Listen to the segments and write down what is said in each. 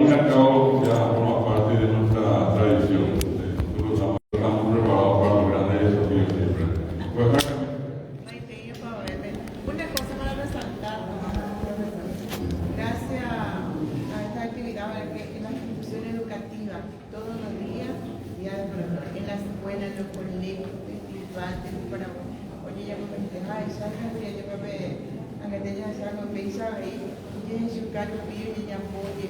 fin y al cabo ya forma parte de nuestra tradición. Nosotros estamos preparados para los grandes desafíos siempre. Pues, una cosa para resaltar, gracias a esta actividad en la institución educativa, todos los días, en la escuela, en los colegios, principalmente para oye, ya como te deja esa cantidad de papel, aunque te haya esa pizza ahí, y su cargo pide y ya puede,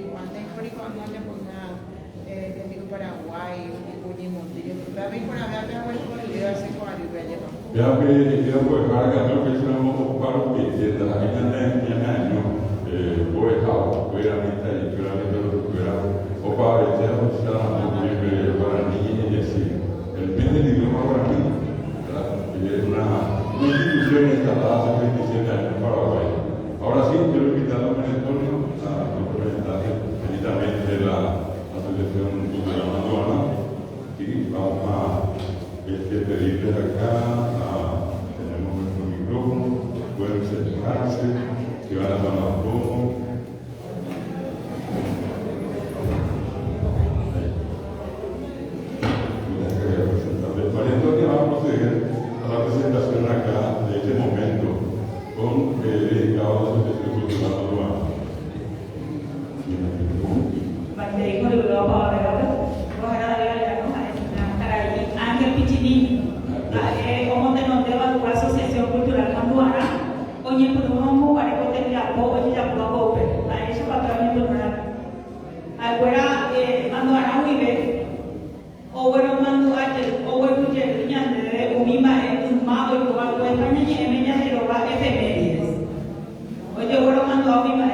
cuando hay por cuando le ponga te digo Paraguay, y Montillo, pero a mí por haber agua el colegio hace 40 años. ya que quiero dejar que a lo que se nos ocupar que desde la año fue dejado, fue la mitad y fue la mitad de lo que era o para el día para niños y así. El fin del idioma para mí es una institución instalada hace 27 años en Paraguay. Ahora sí, quiero invitar a don Antonio, a nuestro representante precisamente de la Asociación Cultural Manduana, y vamos a pedirles acá, tenemos nuestro micrófono, pueden sentarse, que van a tomar fotos. María Antonia va a proceder a la presentación acá de este momento dedicado a la Asociación Cultural Manduana. Ángel Pichini, como te noté a la Asociación Cultural Manduana, oye, pues no vamos a recoger la pobre y la pobre, a eso para traer mi cultural. Ahora, Manduana muy bien, o bueno, Manduana, o bueno, que niña de Umima, un mago y lugar de España, y en ella se lo va a efemérides. Oye, bueno, Manduana, Umima,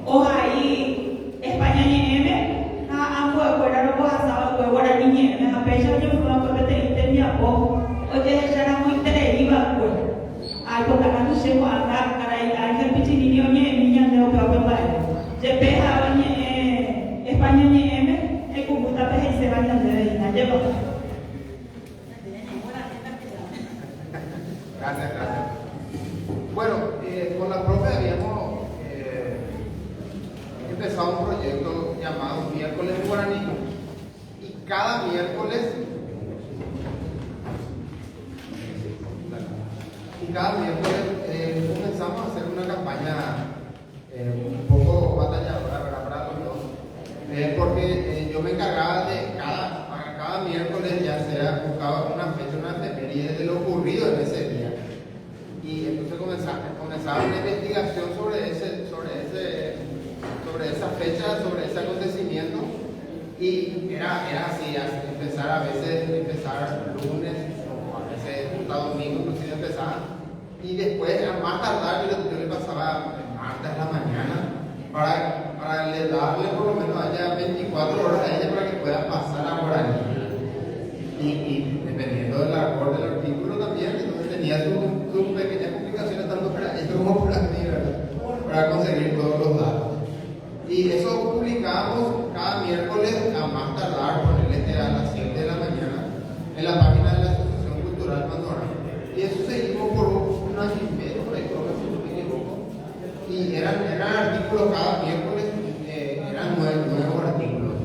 o ahí, España y M. Fuera lo pasaba, fue guardar niñez, me apetece yo fui a poder tener mi apoyo, oye, ella era muy televiva, pues, ay, pues, acá no sé, acá el pichini, niña de Opeope, se peja, España y M, el computa peja y se va a la lleva. Gracias. Bueno, con la profe habíamos empezado un proyecto llamado Miércoles en Guaraní, y cada miércoles comenzamos a hacer una campaña un poco batalladora, ¿verdad? Para los dos, porque yo me encargaba de cada miércoles ya sea buscaba una fecha, una efeméride de lo ocurrido en ese día, y entonces comenzaba una investigación sobre esa fecha, sobre ese acontecimiento, y era así, empezar lunes, o a veces hasta domingo, inclusive empezaba, y después a más tardar yo le pasaba martes a la mañana para darle por lo menos haya 24 horas a ella para que pueda pasar a Guaraní, y dependiendo del acorde del artículo también, entonces tenía sus pequeñas complicaciones tanto para ella como para mí, ¿verdad? Para conseguir todos los datos. Y eso publicamos cada miércoles a más tardar, ponerle a las 7 de la mañana, en la página de la Asociación Cultural Manduana. Y eso seguimos por un año y medio, por ahí, creo que si no me equivoco. Y eran artículos cada miércoles, eran nuevos artículos.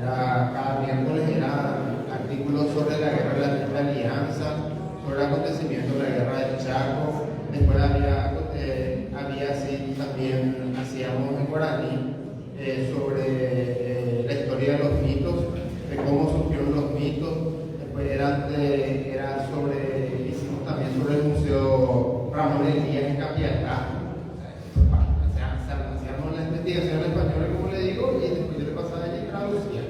Cada miércoles eran artículos sobre la guerra de la Alianza, sobre el acontecimiento de la guerra del Chaco. Después había así, también hacíamos en Guaraní sobre la historia de los mitos, de cómo surgieron los mitos. Después hicimos también sobre el Museo Ramón Elías en Capiatá. Hacíamos la investigación en español, como le digo, y después yo le pasaba a ella y traducía.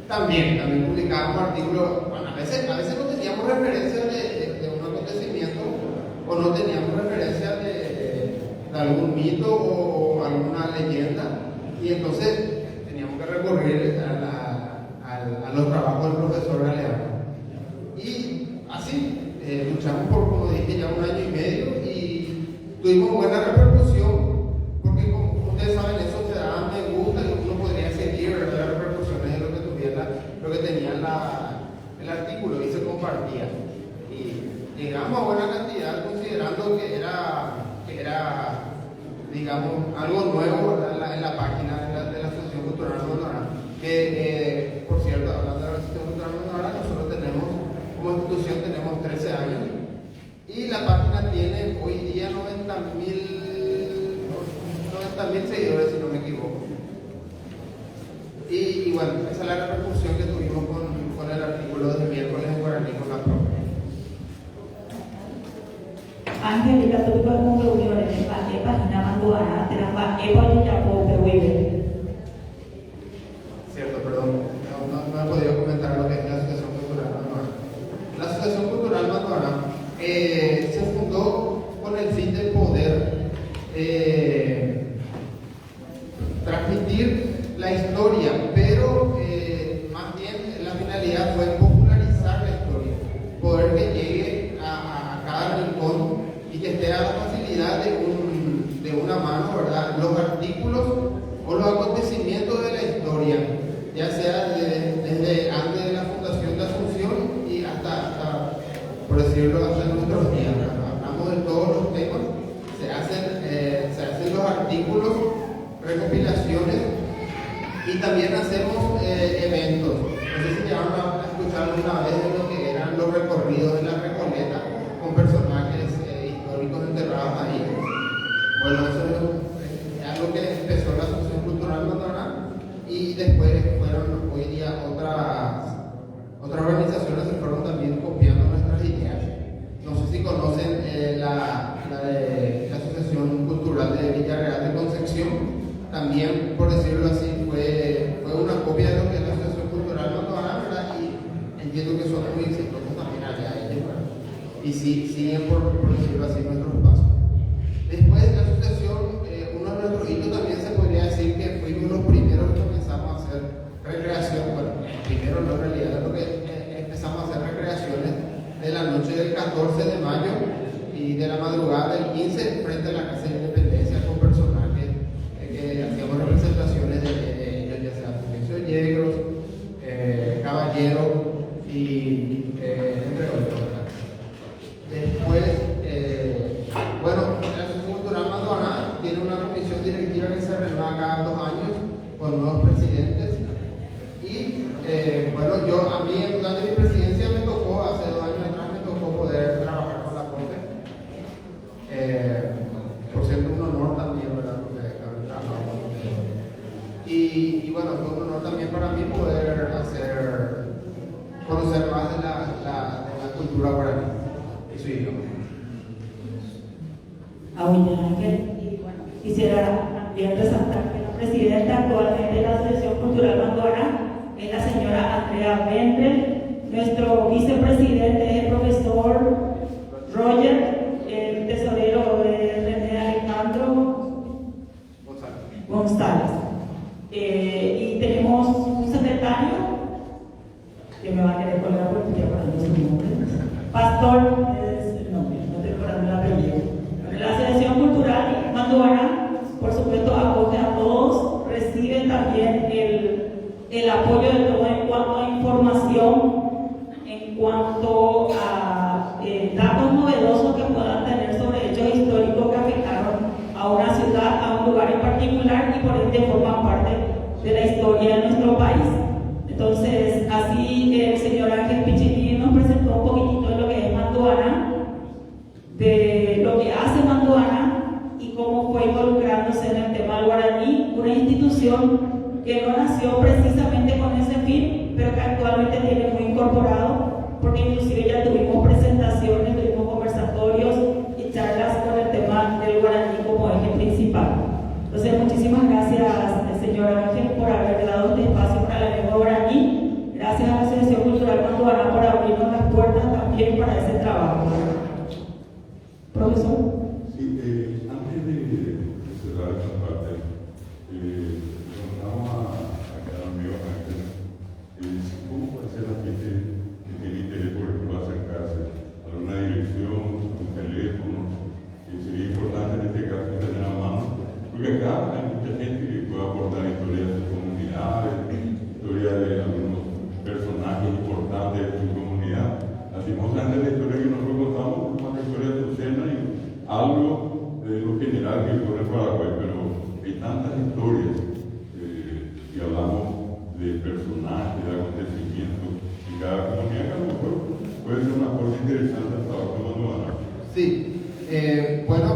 También publicábamos artículos, bueno, a veces no teníamos referencia de un acontecimiento, o no teníamos referencia de algún mito o alguna leyenda, y entonces teníamos que recurrir a los trabajos del profesor Galeano. Y así, luchamos por, como dije, ya un año y medio, y tuvimos buena repercusión, porque como ustedes saben, eso se da me gusta, y uno podría seguir, ¿verdad? Las repercusiones de lo que tenía el artículo, y se compartía. Y llegamos a buena cantidad, considerando que era digamos, algo nuevo, ¿verdad? En la página de la Asociación Cultural Almandora. Que, por cierto, hablando de la Asociación Cultural Almandora, nosotros tenemos, como institución, tenemos 13 años. Y la página tiene hoy día 90.000 seguidores, si no me equivoco. Y bueno, esa es la repercusión que tuvimos con el artículo de miércoles en guaraní con la profe. Angélica, tú puedes como reuniones en la página manduana, te la va a ya por Cierto, perdón, no he podido comentar lo que es la Asociación Cultural Manduana. La Asociación Cultural Manduana se fundó con el fin de poder transmitir la historia, pero más bien la finalidad fue popularizar la historia, poder que llegue a cada rincón y que esté a la facilidad de una mano, ¿verdad? Los artículos o los acontecimientos de la historia, ya sea desde antes de la fundación de Asunción y hasta por decirlo, hasta nuestros días. Hablamos de todos los temas, se hacen los artículos, recopilaciones y también hacemos eventos. No sé si llegaron a escuchar alguna vez de lo que eran los recorridos de la Recoleta con personajes históricos enterrados ahí. Bueno, eso es algo que empezó la Asociación Cultural Manduana y después fueron hoy día otras organizaciones se fueron también copiando nuestras ideas. No sé si conocen la Asociación Cultural de Villarreal de Concepción. También, por decirlo así, fue una copia de lo que es la Asociación Cultural Manduana, ¿verdad? Y entiendo que son muy exitosos también allá ellos, ¿verdad? Y siguen, por decirlo así, nuestros pasos. Después de la asociación, uno de nuestros hitos también se podría decir que fuimos los primeros que empezamos a hacer recreación. Bueno, primero no, en realidad es lo que empezamos a hacer recreaciones de la noche del 14 de mayo y de la madrugada del 15 frente a la Casa de Independencia con personajes que hacíamos representaciones de ellos, ya sea Fulgencio Yegros, Caballero y entre otros. Después, bueno, la Asociación Cultural Manduana tiene una comisión directiva que se renueva cada 2 años con nuevos presidentes. Y bueno, a mí durante mi presidencia me tocó, hace 2 años atrás, me tocó poder trabajar con la profe. Por cierto, un honor también, ¿verdad? Porque haber trabajado con usted. Y bueno, fue un honor también para mí poder conocer más de la cultura guaraní y su idioma. Y bueno, quisiera también resaltar que la presidenta actualmente de la Asociación Cultural Manduana es la señora Andrea Mendel. Nuestro vicepresidente es el profesor Roger, el tesorero de René Alejandro González. Y tenemos un secretario que me va a querer colgar porque estoy acordando su nombre. Pastor es el nombre, no estoy acordando el apellido. La Asociación Cultural Manduana, por supuesto, acoge a todos, recibe también el apoyo de todo en cuanto a información, en cuanto a datos novedosos que puedan tener sobre hechos históricos que afectaron a una ciudad, a un lugar en particular y por ende forman parte de la historia de nuestro país. Entonces, así el señor Ángel Pichini nos presentó un poquitito de lo que es Manduana, de lo que hace Manduana y cómo fue involucrándose en el tema del guaraní, una institución que no nació precisamente con ese fin, pero que actualmente tiene muy incorporado, porque inclusive ya tuvimos presentaciones, tuvimos conversatorios y charlas con el tema del guaraní como eje principal. Entonces, muchísimas gracias, señor Ángel, por haber dado este espacio para la lengua guaraní. Gracias a la Asociación Cultural Manduana por abrirnos las puertas también para ese trabajo. Profesor. Sí, antes de cerrar esta parte, preguntamos a cada amigo Ángel, ¿cómo puede ser la gente que tiene interés por ejemplo acercarse a una dirección, a un teléfono? Sería importante en este caso tener a mano, porque acá hay mucha gente que puede aportar historias de sus comunidades, historias de algunos personajes importantes de su comunidad. Lastimosamente la historia que nosotros contamos es una historia de Azucena y algo de lo general que ocurre en Paraguay, pero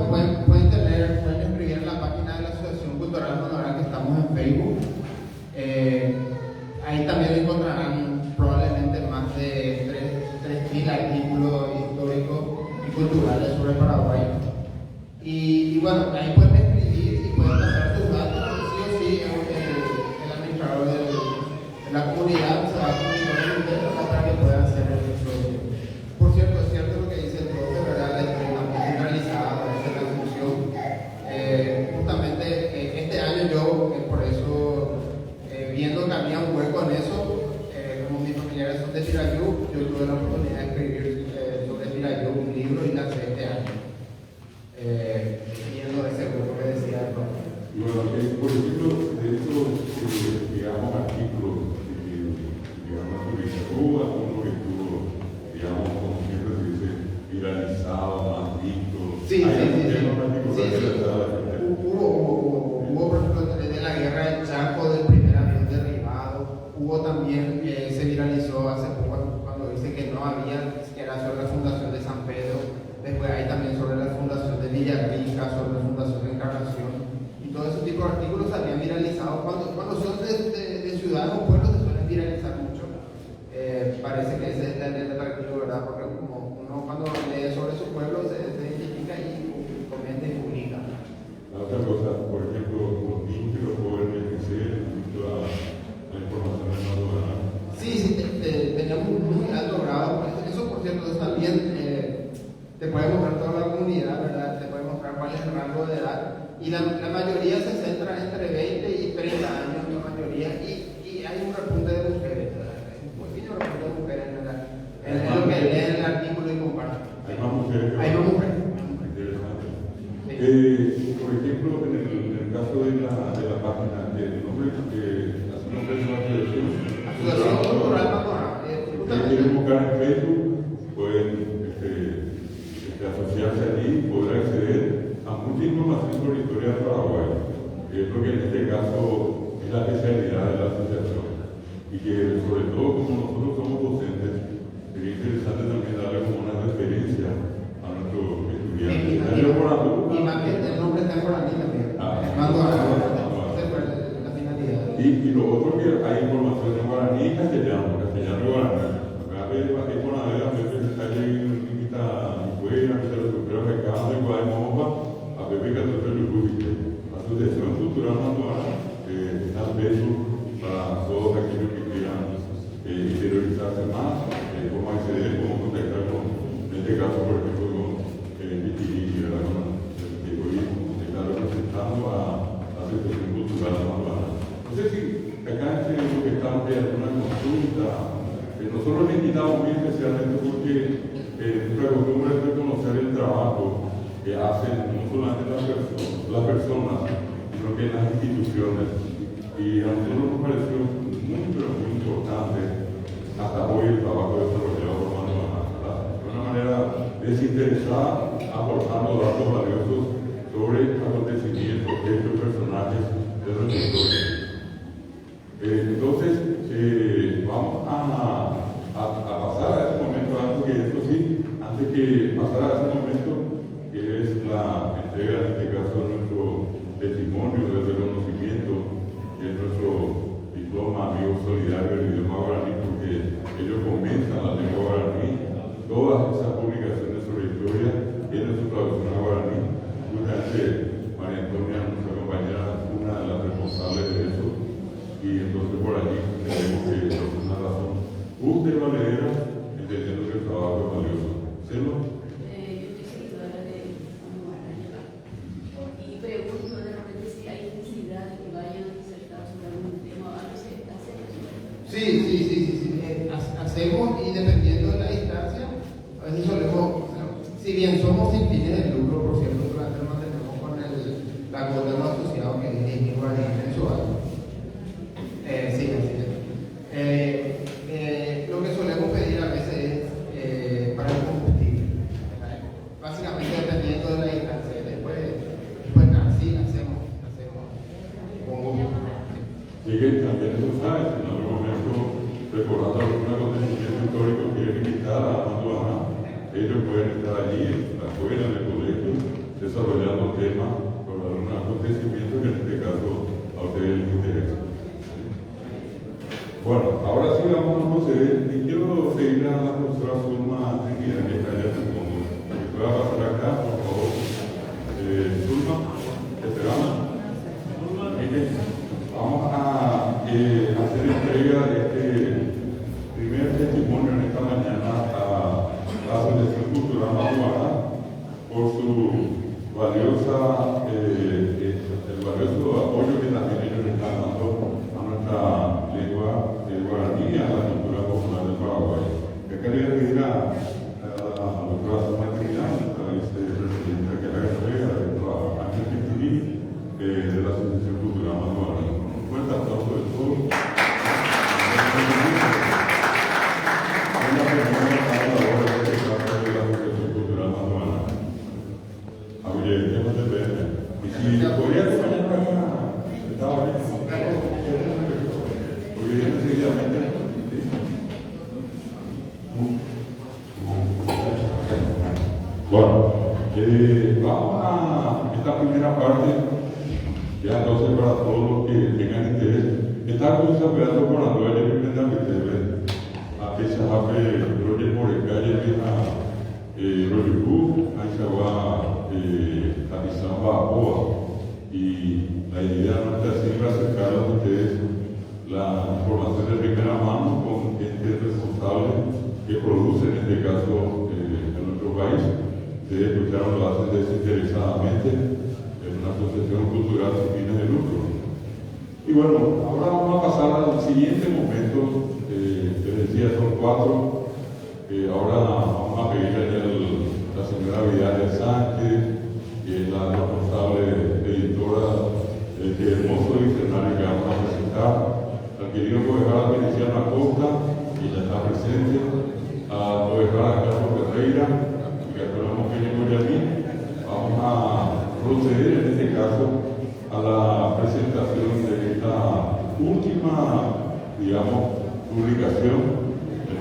bueno, pueden escribir en la página de la Asociación Cultural Manuara, que estamos en Facebook. Ahí también encontrarán probablemente más de 3.000 artículos históricos y culturales sobre Paraguay. Y bueno, ahí pueden escribir y pueden pasar sus datos. Sí o sí, el administrador de la comunidad se va a comunicar con ustedes para que puedan hacer el socio. Por cierto, es cierto lo que dice el profe, ¿verdad? La está centralizada, a veces la función. Justamente este año yo, por eso, viendo que había un hueco en eso, como mis familiares son de Tirayú, yo tuve la oportunidad de escribir sobre Tirayú un libro y lancé este año. Viendo ese hueco que decía el profe. Y bueno, por ejemplo, de estos, digamos, artículos, digamos, sobre Itaú, alguno que estuvo, digamos, como siempre se dice, viralizado, más visto. Sí. Sí. Hubo, por ejemplo, desde la guerra del Chaco, del primer avión derribado. Hubo también, se viralizó hace poco cuando dice que no había, que era sobre la fundación de San Pedro. Después hay también sobre la fundación de Villarrica, sobre la fundación de Encarnación. Y todo ese tipo de artículos salían viralizados. Cuando son de ciudades o pueblos se suelen viralizar mucho. Parece que ese es el atractivo, ¿verdad? Porque como uno cuando lee sobre su pueblo se identifica y comenta y publica. La otra cosa, por ejemplo, los niños que los jóvenes que se toda la información de la aduana. Sí, teníamos un muy alto grado. Eso, por cierto, es también te puede mostrar toda la comunidad, ¿verdad? Te puede mostrar cuál es el rango de edad. Y la mayoría se centra entre 20 y 30 años, la mayoría. Y hay un repunte de mujeres, ¿verdad? Un pequeño repunte de mujeres, ¿verdad? Es lo que leen el artículo y comparten. Hay más mujeres. Hay más mujeres. Interesante. Sí. Por ejemplo, en el caso de la página, el nombre que hace un nombre de la Asociación Cultural Manuara. quieren buscar en Facebook, pueden asociarse allí, poder acceder a mucha información sobre la historia de Paraguay, que es lo que en este caso es la especialidad de la asociación. Y que sobre todo como nosotros somos docentes, sería interesante también darle como una referencia a nuestros estudiantes. Y más que el nombre está en guaraní también. La finalidad. Y lo otro que hay información en guaraní y castellano y guaraní. Acá hay por la vez, a veces hay limita fuera, que se lo supera mercado de Guadamopa, a Pepe Catote Lujubite. Asociación Cultural Manuara, está peso para todos aquellos que quieran interiorizarse más, cómo acceder, cómo contactar con, en este caso, por ejemplo, con Vitiri, que hoy está representando a la Asociación Cultural Manuara. No sé si acá en lo que estamos hay alguna consulta. Nosotros le invitamos muy especialmente porque nuestra costumbre es reconocer el trabajo que hacen no solamente las personas, sino que las instituciones. Y a nosotros nos pareció muy, pero muy importante hasta hoy el trabajo desarrollado por Manuara, de una manera desinteresada, aportando datos valiosos sobre acontecimientos, hechos, personajes de nuestra historia. Entonces, vamos a pasar a ese momento, antes que pasar a ese momento, que es la entrega, en este caso, de nuestro testimonio de reconocimiento, que es nuestro diploma Amigo Solidario del idioma guaraní, porque ellos comienzan la lengua guaraní, todas esas publicaciones sobre historia tienen su traducción a guaraní. Justamente María Antonia, nuestra compañera, una de las responsables de eso. Y entonces por allí tenemos que es una razón justa y valedera, entendiendo que el trabajo es valioso. ¿Celo? Yo estoy seguidora de Manuara y pregunto de repente si hay necesidad de que vayan a disertar sobre algún tema o algo, ¿se hace eso? Sí. Hacemos y dependiendo de la distancia, a veces solemos, si bien somos sin fines de lucro, por cierto, durante lo mantenemos con la cuota de los asociados que es igual mensual. Sí, así es. Lo que solemos pedir a veces es para el combustible. Básicamente dependiendo de la distancia. Después sí, hacemos combustible. Y que también eso sabe, si en algún momento, recordando algún acontecimiento histórico, quieren invitar a Manuara, ellos pueden estar allí, afuera del colegio, se desarrollando temas sobre algún acontecimiento que en este caso a ustedes les interesa. Bueno, ahora sí vamos a proceder y quiero pedirle a la profesora Zulma Trinidad que está allá en el fondo, que pueda pasar acá, por favor. Zulma, ¿te esperamos? Miren, vamos a hacer entrega de este primer testimonio en esta mañana a la Asociación Cultural Maduana por su valioso apoyo que también ellos están dando a nuestra lengua guaraní, a la cultura popular del Paraguay. Yo quería pedir a la doctora Zulma Trinidad, nuestra vicepresidenta, que haga entrega a Ángel Pichirín de la Asociación Cultural Maduana. Un fuerte aplauso de todos. Y si podría acompañar para acá, estaba bien. Porque viene seguidamente. Bueno, vamos a esta primera parte, ya entonces para todos los que tengan interés. Esta cosa esperando por la nueva y prenda que te ven. A que se hace Roger por el calle de Royuku, ahí se va Atizamba Oa. Y la idea nuestra es siempre acercar a ustedes la información de primera mano con gente responsable que produce, en este caso, en nuestro país. Ustedes escucharon, lo hacen desinteresadamente en una asociación cultural sin fines de lucro. Y bueno, ahora vamos a pasar al siguiente momento. Les decía, son 4. Ahora vamos a pedirle a la señora Vidal Sánchez, que es la responsable editora de este hermoso diccionario que vamos a presentar, al querido Coejar Feliciano Acosta, que ya está presente, a Coejar Carlos Ferreira, que esperamos que llegue a mí. Vamos a proceder en este caso a la presentación de esta última, digamos, publicación,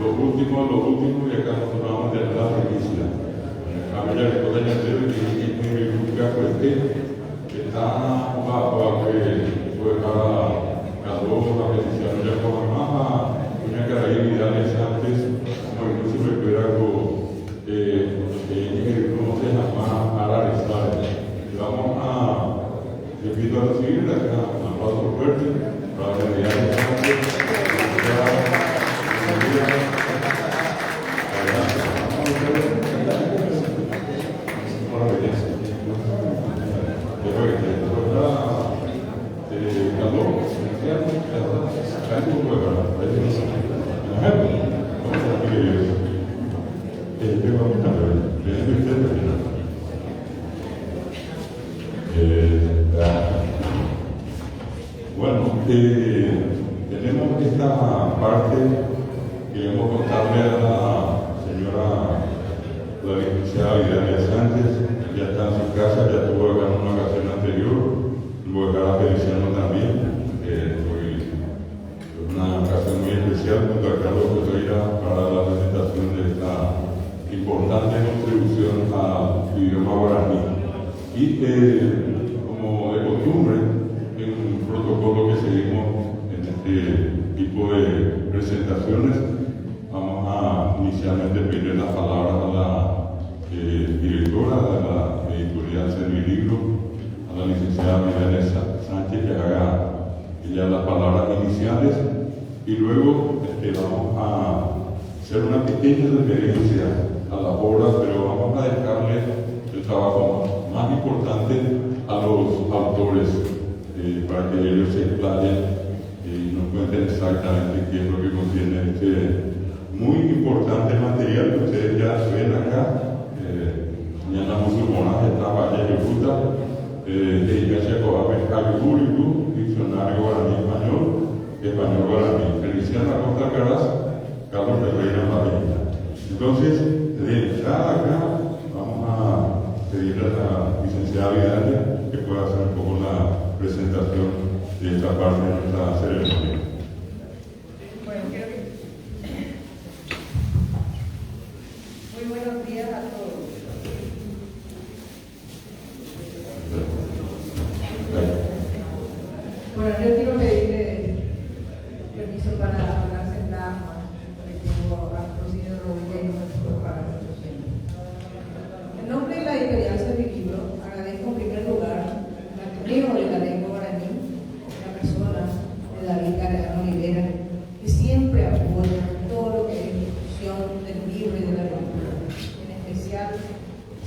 lo último, y acá nosotros vamos a tener la primicia. A ver, ya después de añadir que mi grupo que está bajo que fue para Carlos, la Feliciano, ya como más, una carrera antes, como incluso recuerda que no se llama Ararizar. Vamos a, invito a recibir acá un aplauso fuerte para la realidad de Bueno, tenemos esta parte que queremos contarle a la señora, la licenciada Vidal Sánchez. Ya está en su casa, ya estuvo acá en una ocasión anterior, luego acá la Feliciano también. Fue una ocasión muy especial junto a Carlos Ferreira para la presentación de esta importante contribución al idioma guaraní. Y como de costumbre, en un protocolo que seguimos en este tipo de presentaciones, vamos a inicialmente pedir las palabras a la directora de la editorial Servilibro, a la licenciada Vidal Sánchez, que haga ella las palabras iniciales, y luego vamos a hacer una pequeña referencia a las obras, pero vamos a dejarle el trabajo más importante a los autores, para que ellos se explayen y nos cuenten exactamente qué es lo que contiene este muy importante material que ustedes ya ven acá. Mañana musulmana está Valle de Fruta, de Iglesia Coape, Cayuguritu, Diccionario Guaraní Español Guaraní, Feliciano Acosta Caraz, Carlos Ferreira Marina. Entonces, de entrada acá, vamos a pedirle a la licenciada Vidal que pueda hacer un poco la presentación de esta parte de nuestra ceremonia. Bueno, creo que muy buenos días a todos. Bueno, yo quiero pedirle permiso para hablar sentada, porque tengo a Rocío Rodríguez para nuestros centros. En nombre de la editorial Servilibro, agradezco en primer lugar el ateneo de la lengua guaraní, la persona de David Galeano Olivera, que siempre apoya todo lo que es difusión del libro y de la lectura. En especial,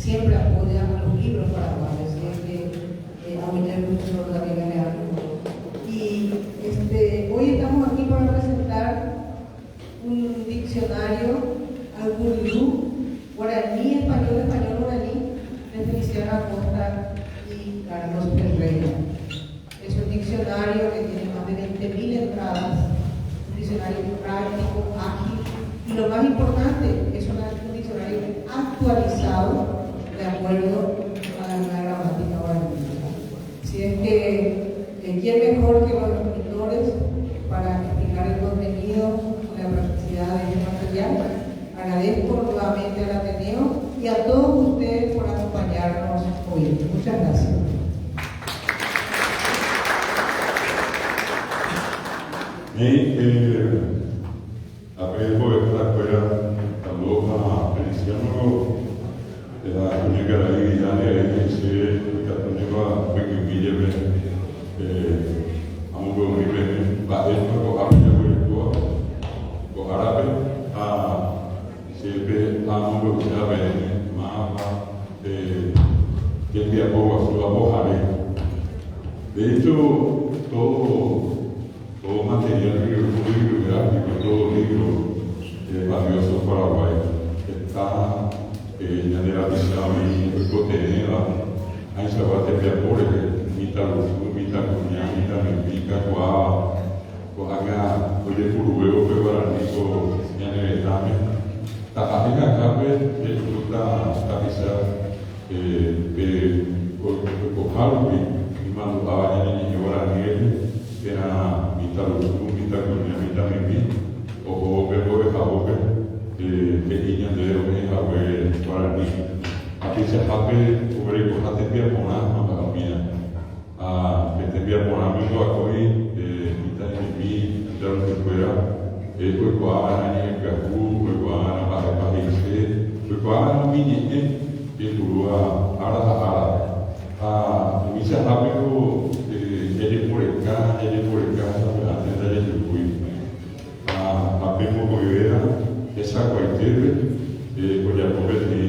siempre apoya a los libros paraguayos, que apoya el profesor David Galeano. Y hoy estamos aquí para presentar un diccionario Algulú, guaraní, español, español, guaraní, de Feliciano Acosta y Carlos Ferreira. Es un diccionario que tiene más de 20.000 entradas, un diccionario práctico, ágil, y lo más importante, es un diccionario actualizado de acuerdo a la gramática guaraní. Si es que ¿quién mejor que los escritores para explicar el contenido y la practicidad de este material? Agradezco nuevamente al Ateneo y a todos ustedes por acompañarnos hoy. Muchas gracias. A ver, voy a estar fuera, saludos a Feliciano, la única realidad de ese católico que vive a un buen nivel, va a ser un poco árabe, a siempre a un buen nivel, mapa, que envía poco a su abogado. De hecho, todo material bibliográfico, todo libro valioso Paraguay está generalizado en Cotenera, hay sabate peapores, mita lusu, mita cuñá, mita mempica, coaga, oye curueo, peguaranico, ñaneretame, tajajica cape, fruta tapizar, cojalpi, y mandaba ñaneño guaraniel, que era mita lusu, mita cuñá, mita mempi, o verbo de jabope, pequeña de jabope guaraní. Aquí se jape, sobre cosas de piaponas, no mía. Que te piaponas, me lo acoí, mita de mi, de lo que fuera, pues guana, ni el cacú, pues guana, para países, pues guana, mi niñe, que turúa, ara. Mi se jape, ya por el casa, antes de ya Apemo Moivera, esa cualquier, pues ya pobre ni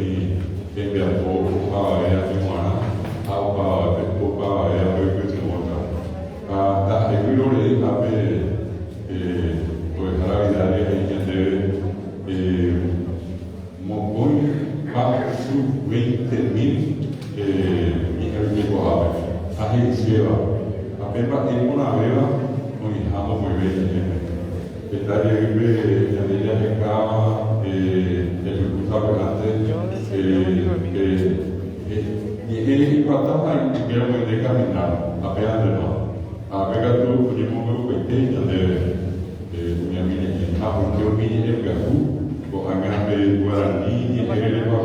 envía poco para ella de Moana, para ella de Cuitimota. Da Equilore, ape, pues a la vida de ella Mongoy, para su 20.000 de Coabe. Ahí se va. Apenas en una beba, muy hijado muy bien. Estaría vive en ella que acaba el cruzado antes y cuando que quiero poder caminar apenas de no apenas tú ponemos muy pequeña de mi amiga porque yo vi el gafú con de guaraní y el lengua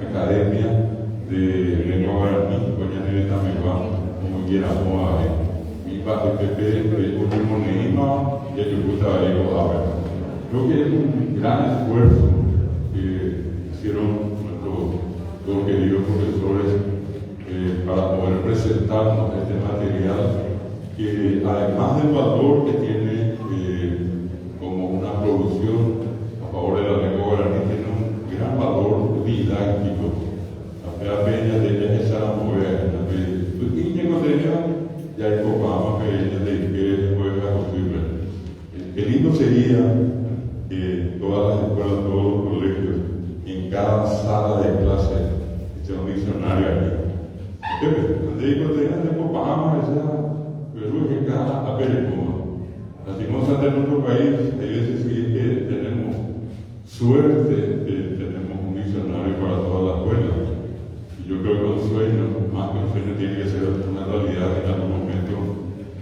academia de lengua guaraní con ya también va como quiera mi padre Pepe último Neima y el gusta de creo que es un gran esfuerzo que hicieron nuestros queridos profesores para poder presentarnos este material que además del valor que tiene como una producción a favor de la lengua guaraní tiene un gran valor didáctico. La peña de ella es la mujer, y tengo tenido ya hay poco más pequeña de que juega posible. Qué lindo sería que todas las escuelas, todos los colegios, en cada sala de clase, sea un diccionario aquí. Digo, tengan de Copama, pero que cada apericoma. Lastimosamente en nuestro país, hay veces que tenemos suerte que tenemos un diccionario para todas las escuelas. Y yo creo que un sueño, más que un sueño, tiene que ser una realidad en algún momento.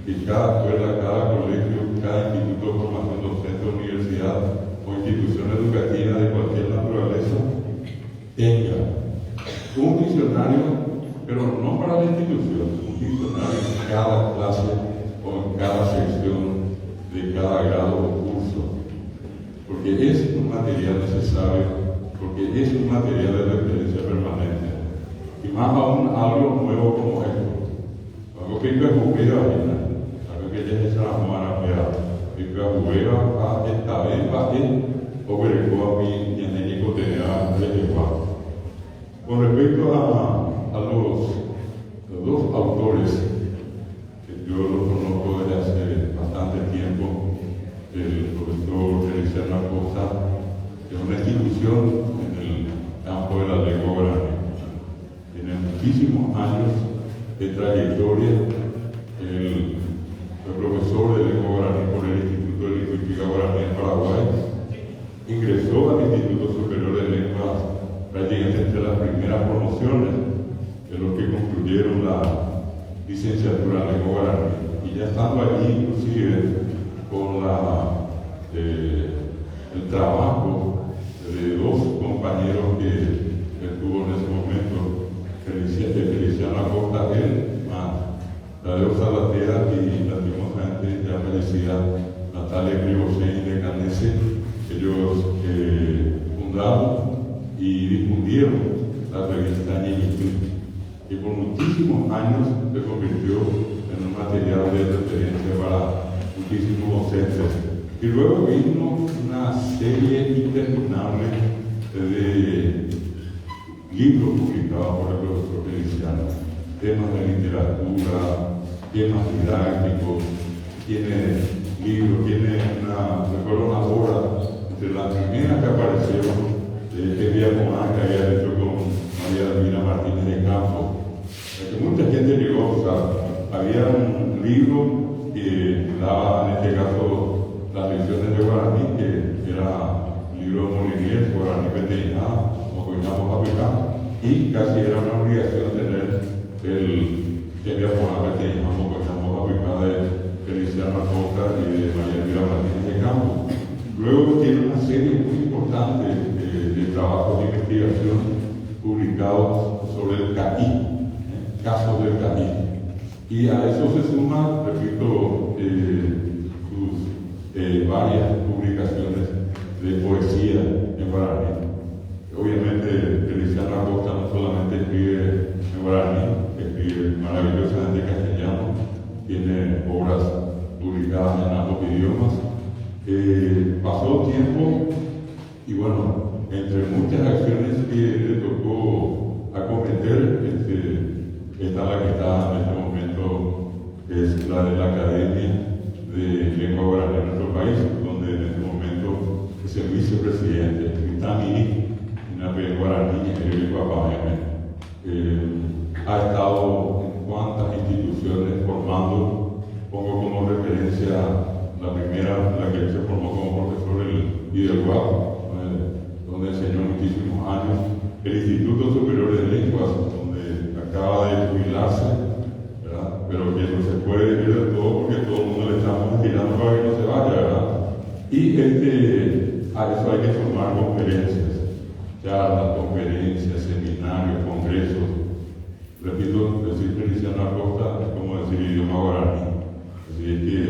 Y cada escuela, cada colegio, cada instituto de formación docente, universidad o institución educativa de cualquier naturaleza tenga un diccionario, pero no para institución un diccionario en cada clase o en cada sección de cada grado o curso, porque es un material necesario, porque es un material de referencia permanente, y más aún algo nuevo como esto, algo que yo jugué algo que ya se llama que yo jugué esta vez o que mi ñanénico tenía de igual. Con respecto a los dos autores que yo los conozco desde hace bastante tiempo, el profesor Feliciano Acosta, que es una institución en el campo de la lengua guaraní. Tiene muchísimos años de trayectoria. Fue profesor de lengua guaraní por el Instituto de Lingüística Guaraní en Paraguay. Ingresó al Instituto Superior de Lenguas prácticamente entre las primeras promociones de los que concluyeron la licenciatura en lengua guaraní. Y ya estando allí, inclusive, con el trabajo de dos compañeros que tuvo en ese momento, Feliciano Acosta, Tadeo Salatea y lastimosamente ya fallecida Natalia Gribosén de Canese. Ellos fundaron y difundieron la revista Ñeñitu, que por muchísimos años se convirtió en un material de referencia para muchísimos docentes. Y luego vino una serie interminable de libros publicados por el profesor Feliciano, temas de literatura, temas didácticos, tiene libros, recuerdo una obra de la primera que aparecieron, que Villamonán, que había hecho con María Elvira Martínez de Campo, que mucha gente llegó a usar. Había un libro que daba, en este caso, las lecciones de guaraní, que era un libro de Molinier, guaraní Peteñá, o Coinamo Papicá, y casi era una obligación tener el que Villamonán Peteñá, o Coinamo Papicá de Feliciano Acosta y de María Elvira Martínez de Campo. Luego tiene una serie muy importante de trabajos de investigación publicados sobre el caí, casos del caí. Y a eso se suma, repito, sus varias publicaciones de poesía en guaraní. Obviamente, Feliciano Acosta no solamente escribe en guaraní, escribe maravillosamente en castellano, tiene obras publicadas en ambos idiomas. Pasó tiempo y bueno, entre muchas acciones que le tocó acometer, está la que está en este momento, es la de la Academia de Lengua Guaraní en nuestro país, donde en este momento es el vicepresidente, Vitamini, en la guaraní, el ha estado en cuantas instituciones formando, pongo como referencia la primera, la que él se formó como profesor en Hidalgo, donde enseñó muchísimos años, el Instituto Superior de Lenguas, donde acaba de jubilarse, ¿verdad? Pero que no se puede ir del todo porque todo el mundo le estamos estirando para que no se vaya, ¿verdad? Y a eso hay que formar conferencias, charlas, conferencias, seminarios, congresos. Repito, decir Feliciano Acosta es como decir idioma guaraní. Así es que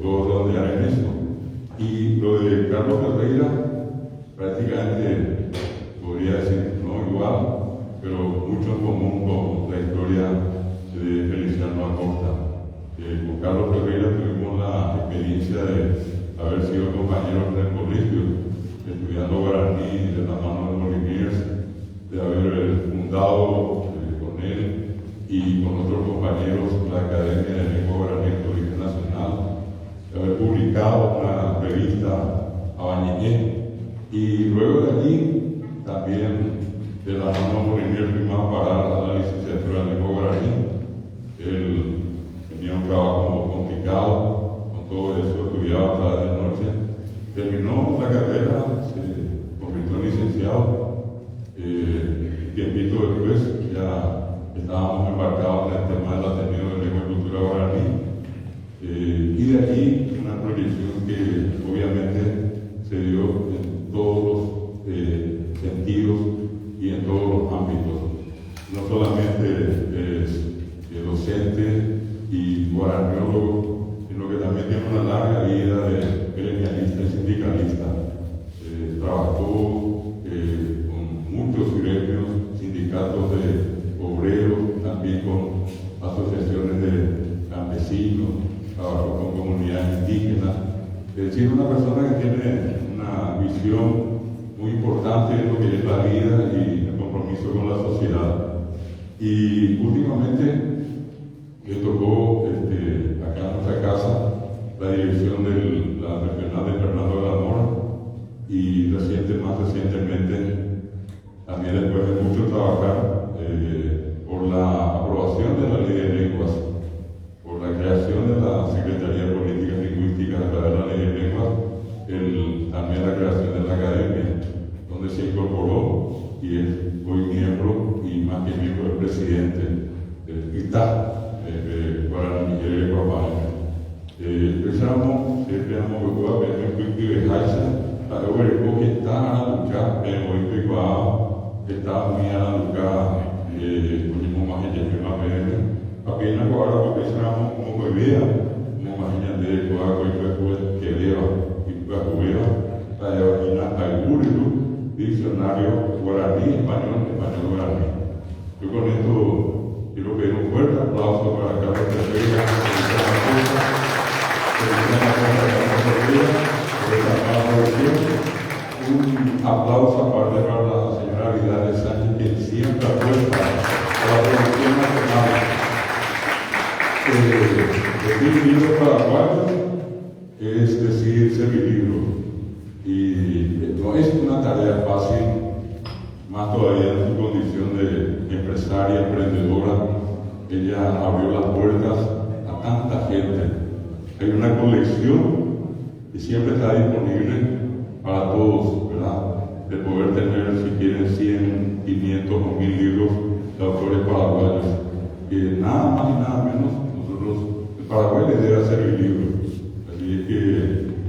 todos redondear en eso. Y lo de Carlos Ferreira, prácticamente podría decir no igual, pero mucho en común con la historia de Feliciano Acosta. Con Carlos Ferreira tuvimos la experiencia de haber sido compañeros del colegio, estudiando guaraní de la mano de Moliniers, de haber fundado con él y con otros compañeros la Academia de Lengua Guaraní de Origen Nacional, de haber publicado una revista Abañeñé, y luego de allí también de la mano de Moliniers fuimos a parar a la licenciatura en Lengua Guaraní. Él tenía un trabajo complicado, con todo eso estudiaba hasta de noche, terminó la carrera, se convirtió en licenciado. Tiempito después ya estábamos embarcados en el tema del Ateneo de Lengua y Cultura Guaraní, y de aquí una proyección que obviamente se dio en todos los sentidos y en todos los ámbitos, no solamente docente y guaraniólogo, sino que también tiene una larga vida de gremialista y sindicalista. Trabajó con muchos gremios, sindicatos de obreros, también con asociaciones de campesinos, trabajó con comunidades indígenas. Es decir, una persona que tiene una visión muy importante de lo que es la vida y el compromiso con la sociedad. Y últimamente le tocó acá en nuestra casa la dirección de la regional de Fernando de la Mora y más recientemente, también después de mucho trabajar por la aprobación de la ley de lenguas, por la creación de la Secretaría de Políticas Lingüísticas a través de la ley de lenguas, también la creación de la academia, donde se incorporó y es hoy miembro y más que miembro del presidente del ITA, Guaraní Miguel Ecuador. Pensamos, esperamos que pueda haber un poquito de Haisa, la obra que está a la lucha, el movimiento Ecuador, que está muy a la lucha, unimos más gente que más bien. Apenas ahora pensamos como que vea, como más gente de Ecuador, que vea y que vea, la llevina al Gurú, diccionario guaraní, español guaraní. Yo con esto quiero pedir un fuerte aplauso para Carlos Ferreira, un aplauso aparte para la señora Vidal de Sánchez, que siempre apuesta a la producción nacional. Decir libros paraguayos es decir servilibro, y no es una tarea fácil, más todavía en su condición de empresaria, emprendedora. Ella abrió las puertas a tanta gente. Hay una colección y siempre está disponible para todos, ¿verdad? De poder tener, si quieren, 100, 500 o 1000 libros de autores paraguayos. Que nada más y nada menos, nosotros, el Paraguay le debe hacer el libro. Así es que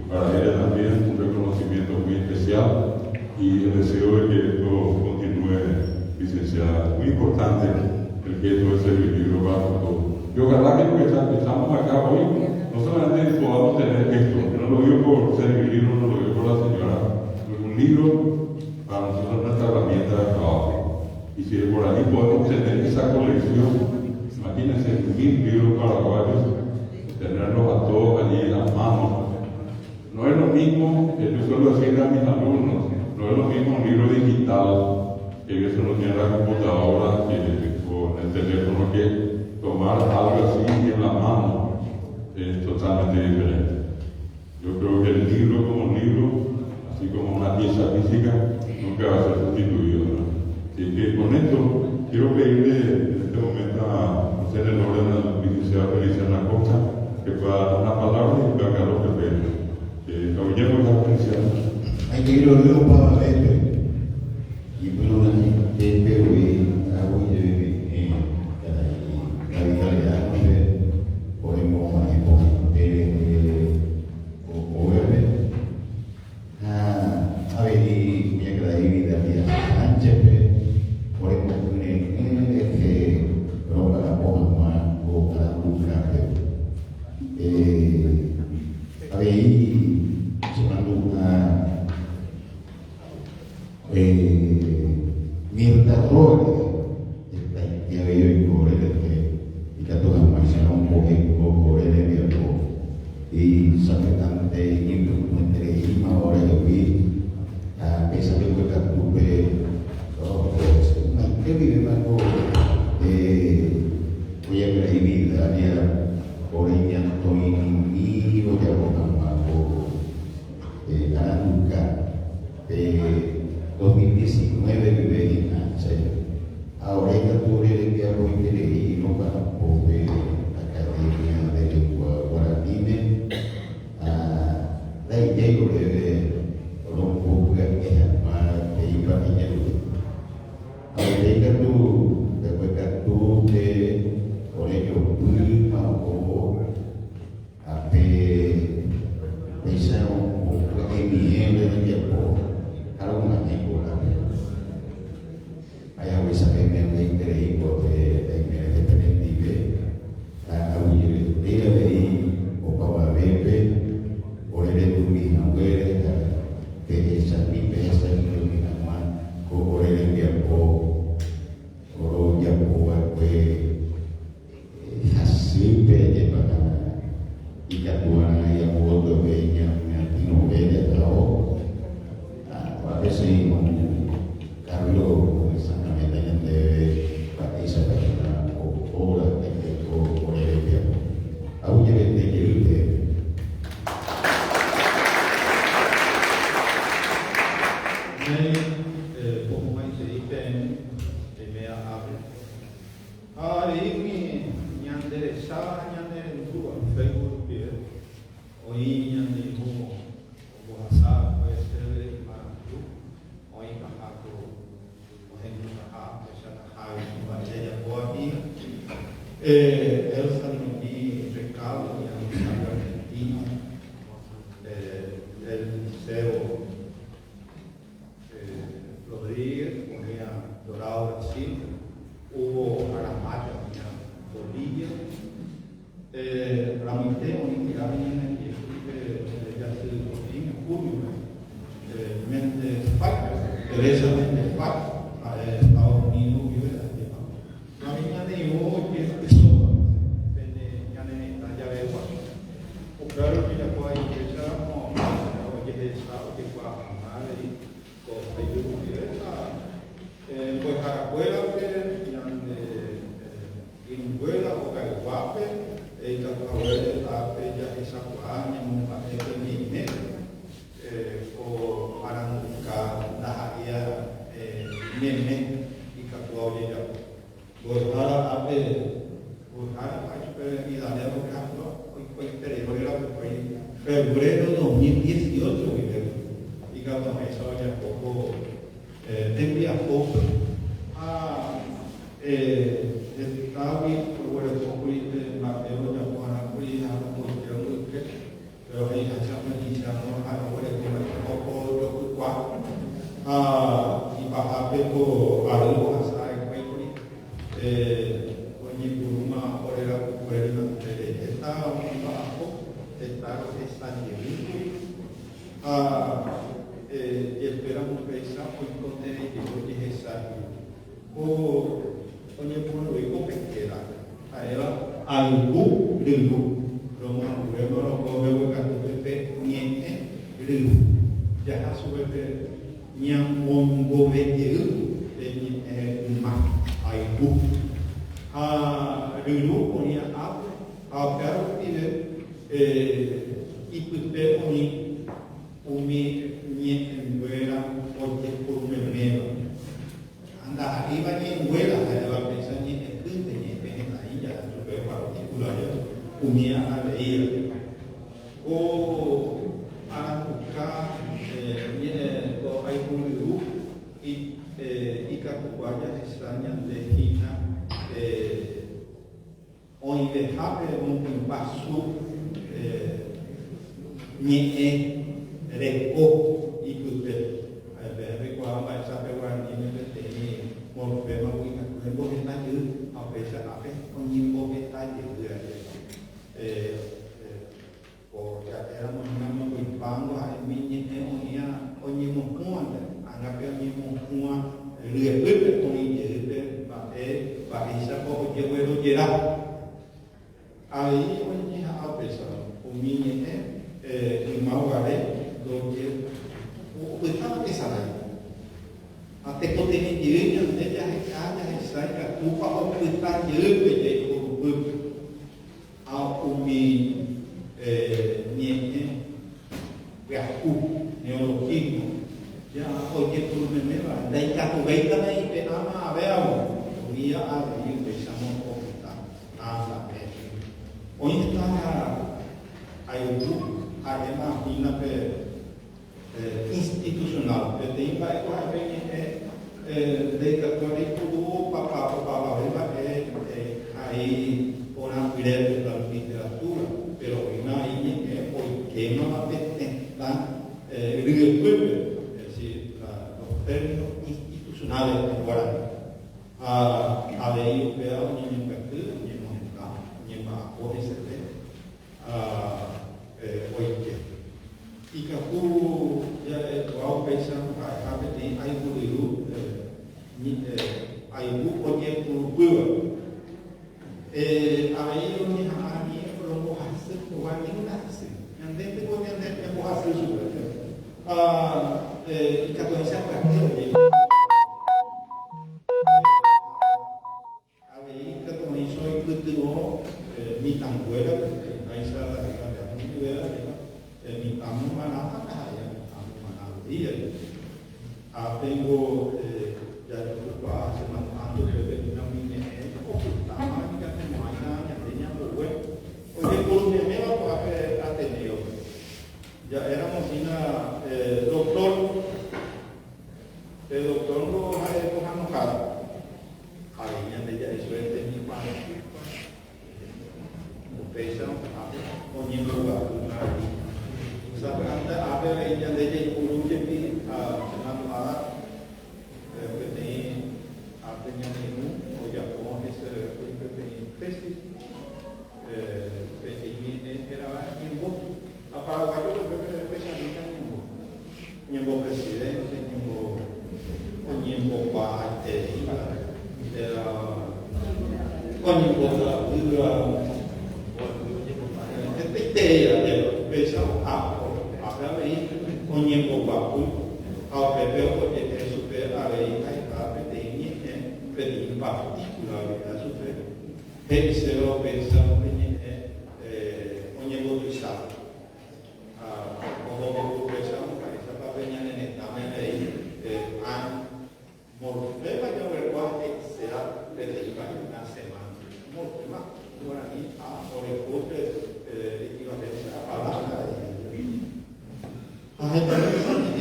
para ella también un reconocimiento muy especial y el deseo de que esto continúe, licenciada. Muy importante el gesto de ser el libro para todos. Y ojalá que lo que estamos acá hoy, no solamente podamos tener esto, no lo digo por ser el libro, no lo digo por la señora, pero un libro para nosotros es nuestra herramienta de trabajo. Y si por ahí podemos tener esa colección, imagínense 1000 libros paraguayos, tenerlos a todos allí en las manos. No es lo mismo, yo suelo decirle a mis alumnos, no es lo mismo un libro digital, que eso no tiene la computadora o el teléfono, que tomar algo así en la mano. Es totalmente diferente. Yo creo que el libro como libro, así como una pieza física, nunca va a ser sustituido, ¿no? Así que con esto quiero pedirle en este momento a hacer el orden al licenciado Feliciano Acosta que pueda dar una palabra y a Carlos Ferreira. Caballero, la atención. Hay que ir a los para y por una pero la vitalidad no se podemos manejar a ver y me agradezco a Sánchez por el que roba la bomba o la lucra a ver sonando una Elsa Nini Recado, Alexandra Argentina, el Liceo Rodríguez, ponía Dorado Brasil, Hugo Aramaya, ponía Bolivia, Ramite, Unitigami, ella se en junio, Méndez Pac, Teresa Méndez Pac, Estados Unidos, vive la tema. La niña de hoy, que es eso, ya ve igual. O claro que ya puede ir a oye, esa, oye, para amar y con pues a la escuela, que en escuela o que guape, ella abuela, ella esa guaña, un papel de mi o para buscar la área meme y captuar ella. Pues ahora y darle a los campos, febrero 2018, y cada mes ya poco te envía poco a está bien por el populista Mateo ya para cuidar porque pero ahí ya se me no a lo que poco lo cuatro y bajar poco algo hasta el oye una hora por el está bajo está esperamos que esa fue contenido que es o oye por luego pesquera a ella algo rico como luego lo veo que pepe niente rico ya a su bebé nyam mongo vete más algo rico ponía a pero y pues umi niente fuera porque por memero anda arriba ni en vuela, la pensar ni en frente ni en la isla, super particular, unía a leer. O a buscar, hay un grupo y cacuayas extrañas de China, hoy dejaba un paso, ni reco y que recuerda para esa peruana một về mặt quy hoạch của bộ hiện tại chứ học về sẽ học cái con nhím bộ hiện tại thì của cả thế là một năm một bình bám của hai mình nhìn thấy con nhím một con anh gặp cái nhím một con liệt lướt cái con nhím dữ lên và thì sẽ có cái quê đôi gì đâu ai con nhím học về sau của mình nhìn thấy máu vào đấy đôi gì của người ta cái sao này até quando tem dinheiro, até já recada, sai que a culpa ao cuidar dinheiro que tem o ao umi niente gaku neologismo já hoje por memela daí já tu veio também que ama abel dia a dia pensamos ocultar nada onde está aí o grupo a imagina institucional que tem vai de católico do papá aí una cuidar da literatura pero na aí porque não está es decir los términos institucionales agora a lei europea ni perdido ni más por ese oye y que ya vamos pensando que tem aí por aí o que por aí o que a minha promoção o amigo nasce andando com andando é promoção super e que a coisa para que aí que a coisa só incluiu mi tanguera aí está a minha mi tamu mana kaya tamu mana dia tengo ya lupa semangat bebek namanya pertama kita mana yang dia buat oye por me va para Ateneo ya éramos una doctor el doctor lo hay cojamos cara ahí ya de eso es de mi padre pesa onye buka kunari sabanta apa yang jadi urut jadi senang marah petani apa yang ini oja pohon es petani pesi pesi ini era nyembo apa waktu itu pesa ikan nyembo presiden nyembo pak era nyembo idea de pensar a aí onde o papo ao bebê o de super aí a pequenininha pequenininha particular a super pensar onde o está como pensar essa papenha né também aí a morrer vai ter o que será pequenininha na semana morrer agora aí a hora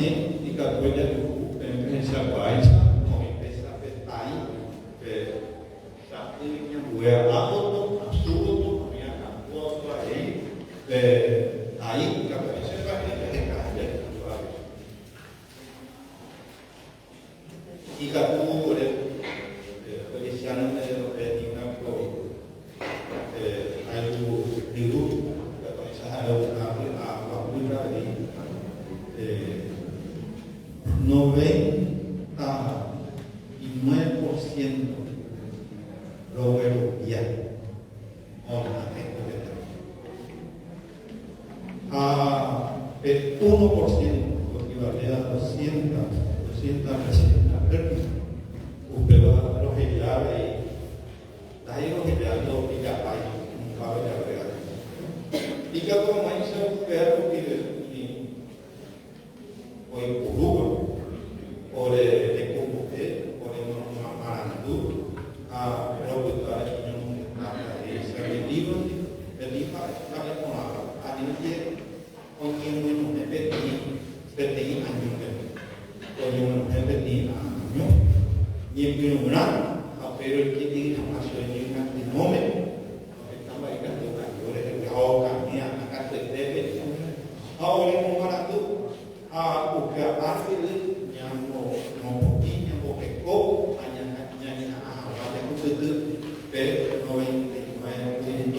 ini jika kerja dulu pensiun baik, mau pensiun petai, saat ini yang buat apa tu, suruh tu, yang kampus tu lagi, petai jika pensiun baik mereka ada dua. Jika tu boleh pensiun tinggal pro, ada dulu, kalau saya ada apa pun lagi. 99% lo european orang el 1% lo equivale a 200 usted va a los generales ahí los generales lo que ya hay un par de regalos y que como ahí se espera que o en Uruguay, o de Cumbuque, o de Marandú, a Robusta, y se vendió el IFA, la llamada, a nivel con quien me pedí años, con un pedí años, y en una, a pero el que tiene una sueña de nombre, estaba ahí que yo le dejaba cambiar a casa de bebé, ahora en Marandú. O que a parte de não tinha o que co a tudo pero 99%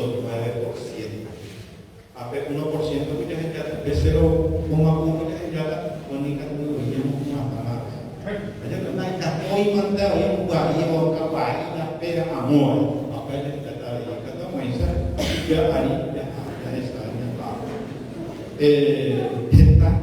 apenas 1% que gente terceiro uma que já única do aja kena koi mantau yang buat yang kapai na pera amor apenas kata maisa ya hari ya estarnya pak kita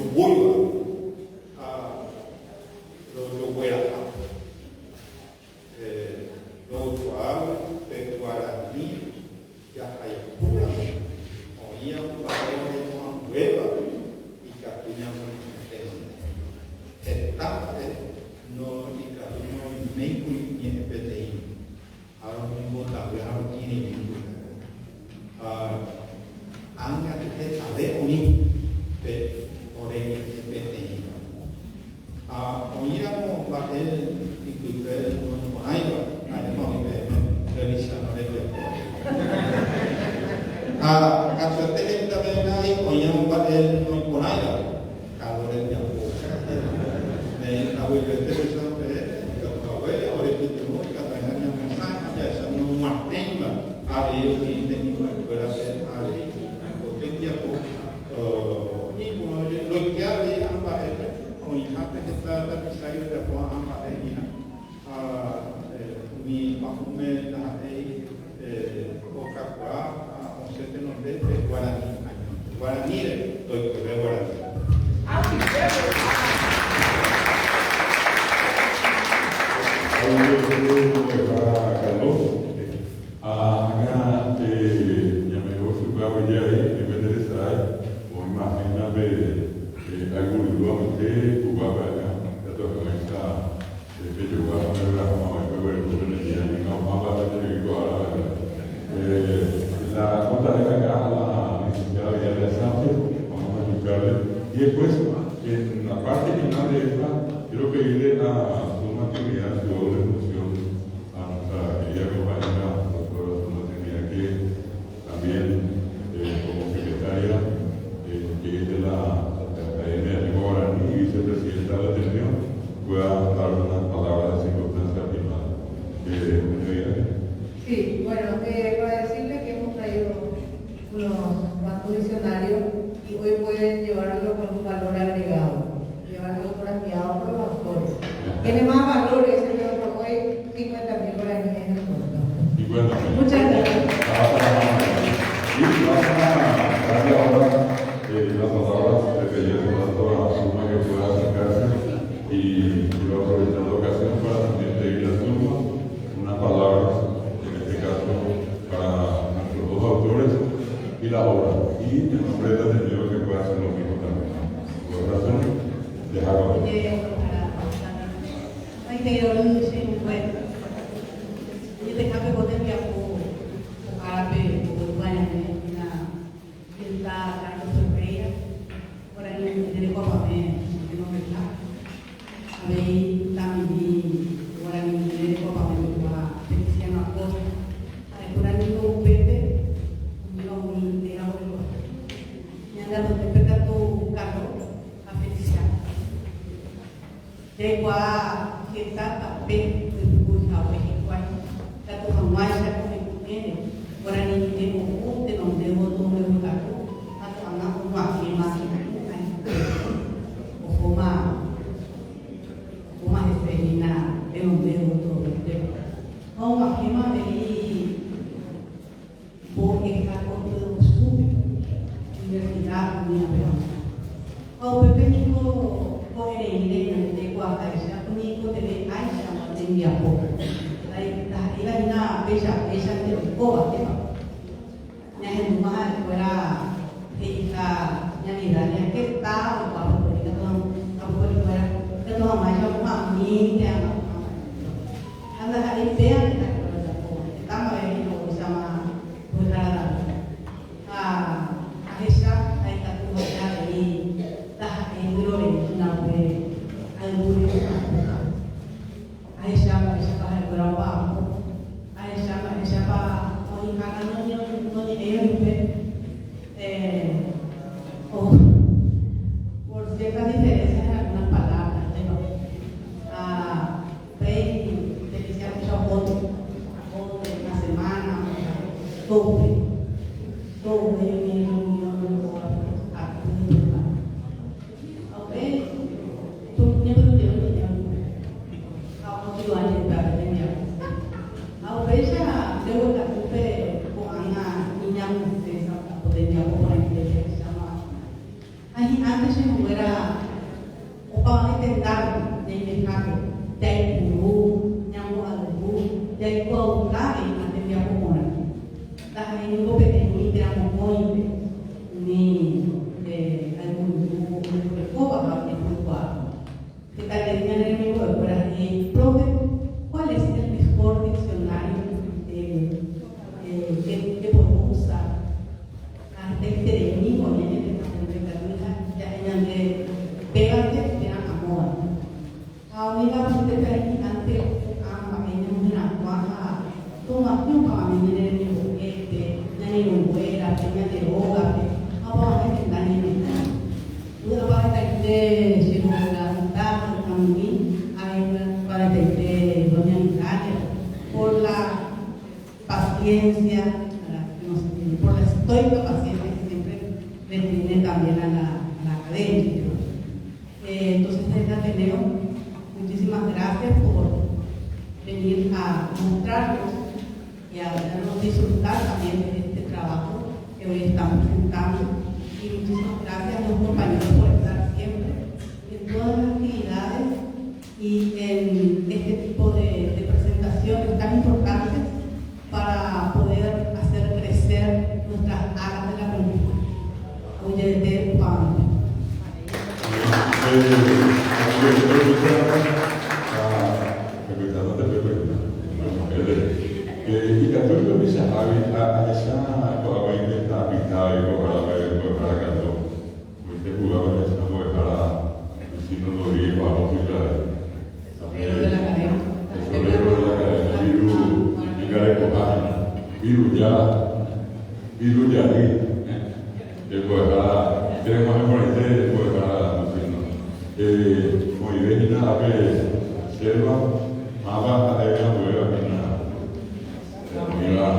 orgullo lo fuera lo suave de Guaraní ya hay pura oía un valor de una nueva y Catuña está no y Catuña me ni en PTI ahora mismo también tiene anga de saber unir de orella de PTI oíamos papel y que no hay además de revisar Kasuatele también hay oíamos papel no con aire calores de agua de abuelo de televisión de abuelo ahora que tenemos que traer una mensaje ya es un martenga a ellos y de ninguna escuela se ha leído porque tiempo ni como lo que había ambas con hijate que está la misayo de agua ambas mi pajume la Ocacua o se te nos de Guaraní estoy con el Guaraní y después, en la parte final de esta, quiero pedirle a su maternidad, su doble función, a nuestra querida compañera, doctora su maternidad, que también como secretaria que es de la Academia de Guaraní y vicepresidenta de la Atención, pueda dar unas palabras de circunstancia final. Sí, bueno, para decirle que hemos traído unos cuantos diccionarios y hoy pueden llevarlo con un valor agregado, llevarlo fotografiado por los autores. Tiene más valores, señor, por hoy 50.000 guaraníes en el mundo. Muchas gracias. Y vamos a darle ahora las palabras de pedir a la doctora Suma que pueda acercarse y quiero aprovechar la ocasión para también pedir a Suma unas palabras, en este caso para nuestros dos autores y la obra. Y en nombre de la atención que pueda hacer lo mismo también. Por razón, dejarlo. Por ciertas diferencias en algunas palabras, antes se fuera viene también a la academia. Entonces, desde Ateneo, muchísimas gracias por venir a mostrarnos y a hacernos disfrutar también de este trabajo que hoy estamos presentando. Y muchísimas gracias a los compañeros por estar siempre en todas las actividades y en este tipo de presentaciones tan importantes para poder hacer crecer nuestras áreas de la cultura. Oye, de pan. Y católico bisa ada kalau ini tak kita itu kalau kata kita juga harus tahu kalau di sini lori kalau kita biru jadi después para tenemos que poner después para muy bien nada que selva maba hay una buena mira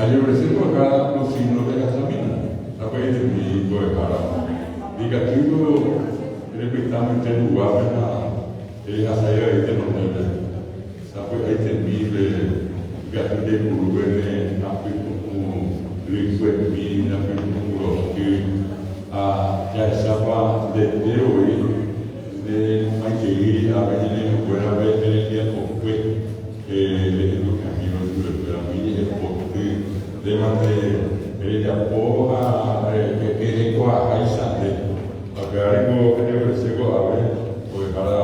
ayo recibo acá los signos de gasolina apa itu di buat para di katulo repitamos este lugar na saya itu nonton sampai itu mile gatude kurubene api kumu liquid mi api kumu roski ya sapa de hoy de maquilli a venir buena vez el poco de lo camino de la vida el poco de manera ya poa que de qua hay sante a ver algo que debe ser a ver pues para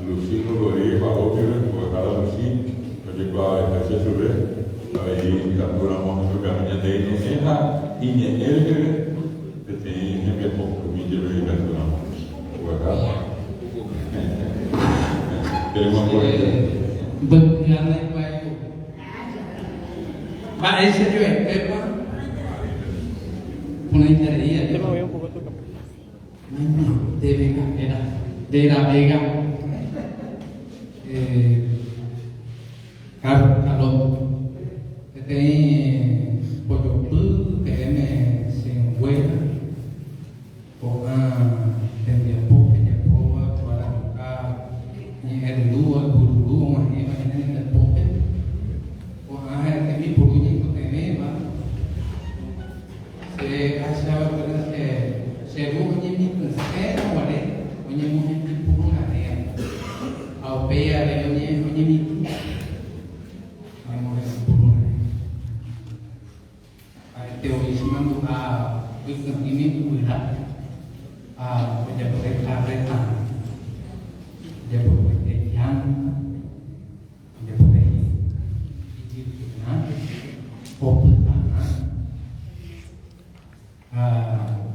Lucino lo dijo a otro pues para Lucino que va a hacer su vez ahí capturamos su camino de esa y en el que tiene que poco mi lleve y capturamos pues acá tenemos por ahí berjalan baik. Para ese yo es una interés. De Vega era de la Vega. Carlos que tem pollo cru que me sin huella o tem dia pouco dia boa para tocar ni el dua guru mas ni mana ni pouco o que mi puruñi que tem va se achava que chegou ni mi pensera wale ni mo ni puruna ne au peia ni mi teorisme ini melihat menjadi kereta, menjadi yang, menjadi hidupnya, populernya,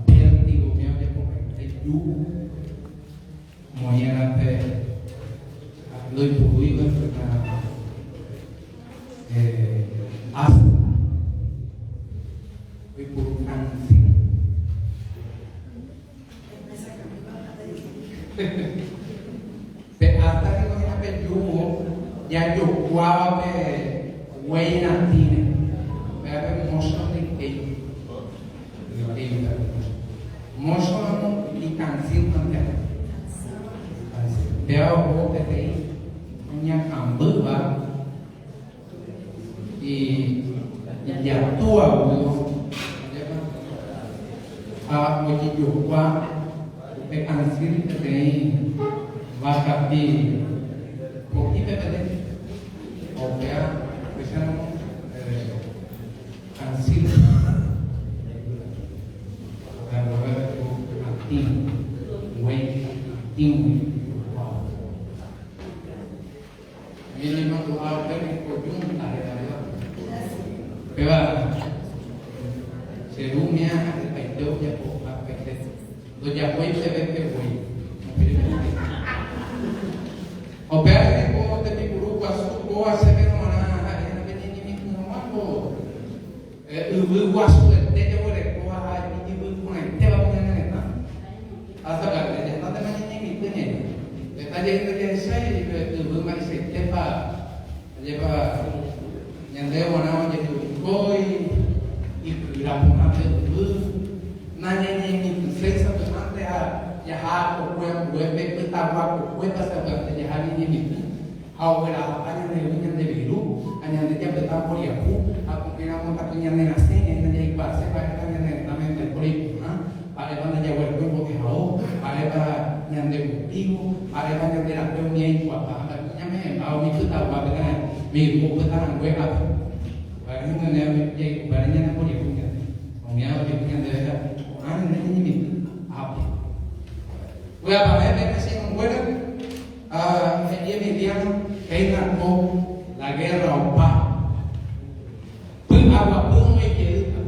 pertigonya menjadi ju, semuanya nanti lebih boleh asal. Pe hasta que no se pe yugo ya yo guava pe buena tiene pe pe mozo de que mozo y canción también pe o te te nya cambu va y ya tu abuelo hoje yo gua pe canción que tem vakati poki pe pe o sea pensando canción para ver o atim güey atim ele não do ar pe conjunto tá pe va según minha eu já vou aprender do já foi se ver que foi o perde como te mi grupo asu a se ver mana na menini mi mambo eu gosto de ter o reco a mi bu com te va com neta asa ga de nada menini mi tene está llegando que sai eu mais se te pa lleva nyande wana je tu koi la ponga nadie ni princesa antes a viajar por web estaba por web hasta viajar ni ni ahora año de unión de Virú año de tiempo estaba por Yahoo a cumplir a montar tu ñane na cena en el pase para que también también del proyecto para cuando ya vuelve un poco jao para ñan de contigo para cuando de la reunión y guapa para ñame a mi puta guapa mi guapa tan hueca para no tener que para ñan por Yahoo ya que ñan de verdad ni ni voy a ver que se un bueno el mediano que narcó la guerra o paz pues agua pues me queda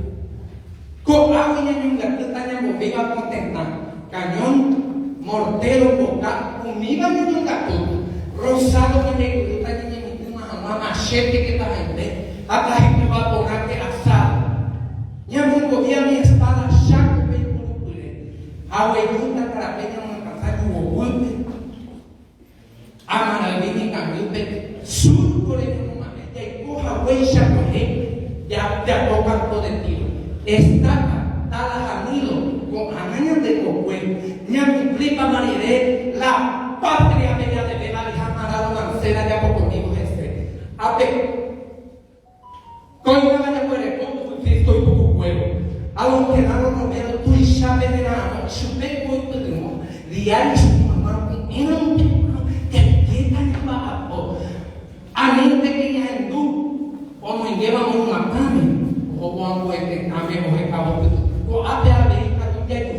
con agua y un gato tan movida contenta cañón mortero boca comida me un gato rosado que me gusta ni una machete que está gente hasta gente va a poner que asado ya me movía mi espada chaco agua y junta para peña una casa de huevo amarabini cambiute sur por el momento ya coja huella por él ya toca todo el tiro estaca tada jamilo con anañas de cocue ya mi prima mariré la patria media de beba de jamarado mancera ya por conmigo a ver coña vaya por el poco Cristo y poco huevo a los que no lo veo tú y sabes de nada chupe muy pedimo diario su mamá en un a mí te quería en tú como llevamos una cama o cuando este cambio o el cabo o a ver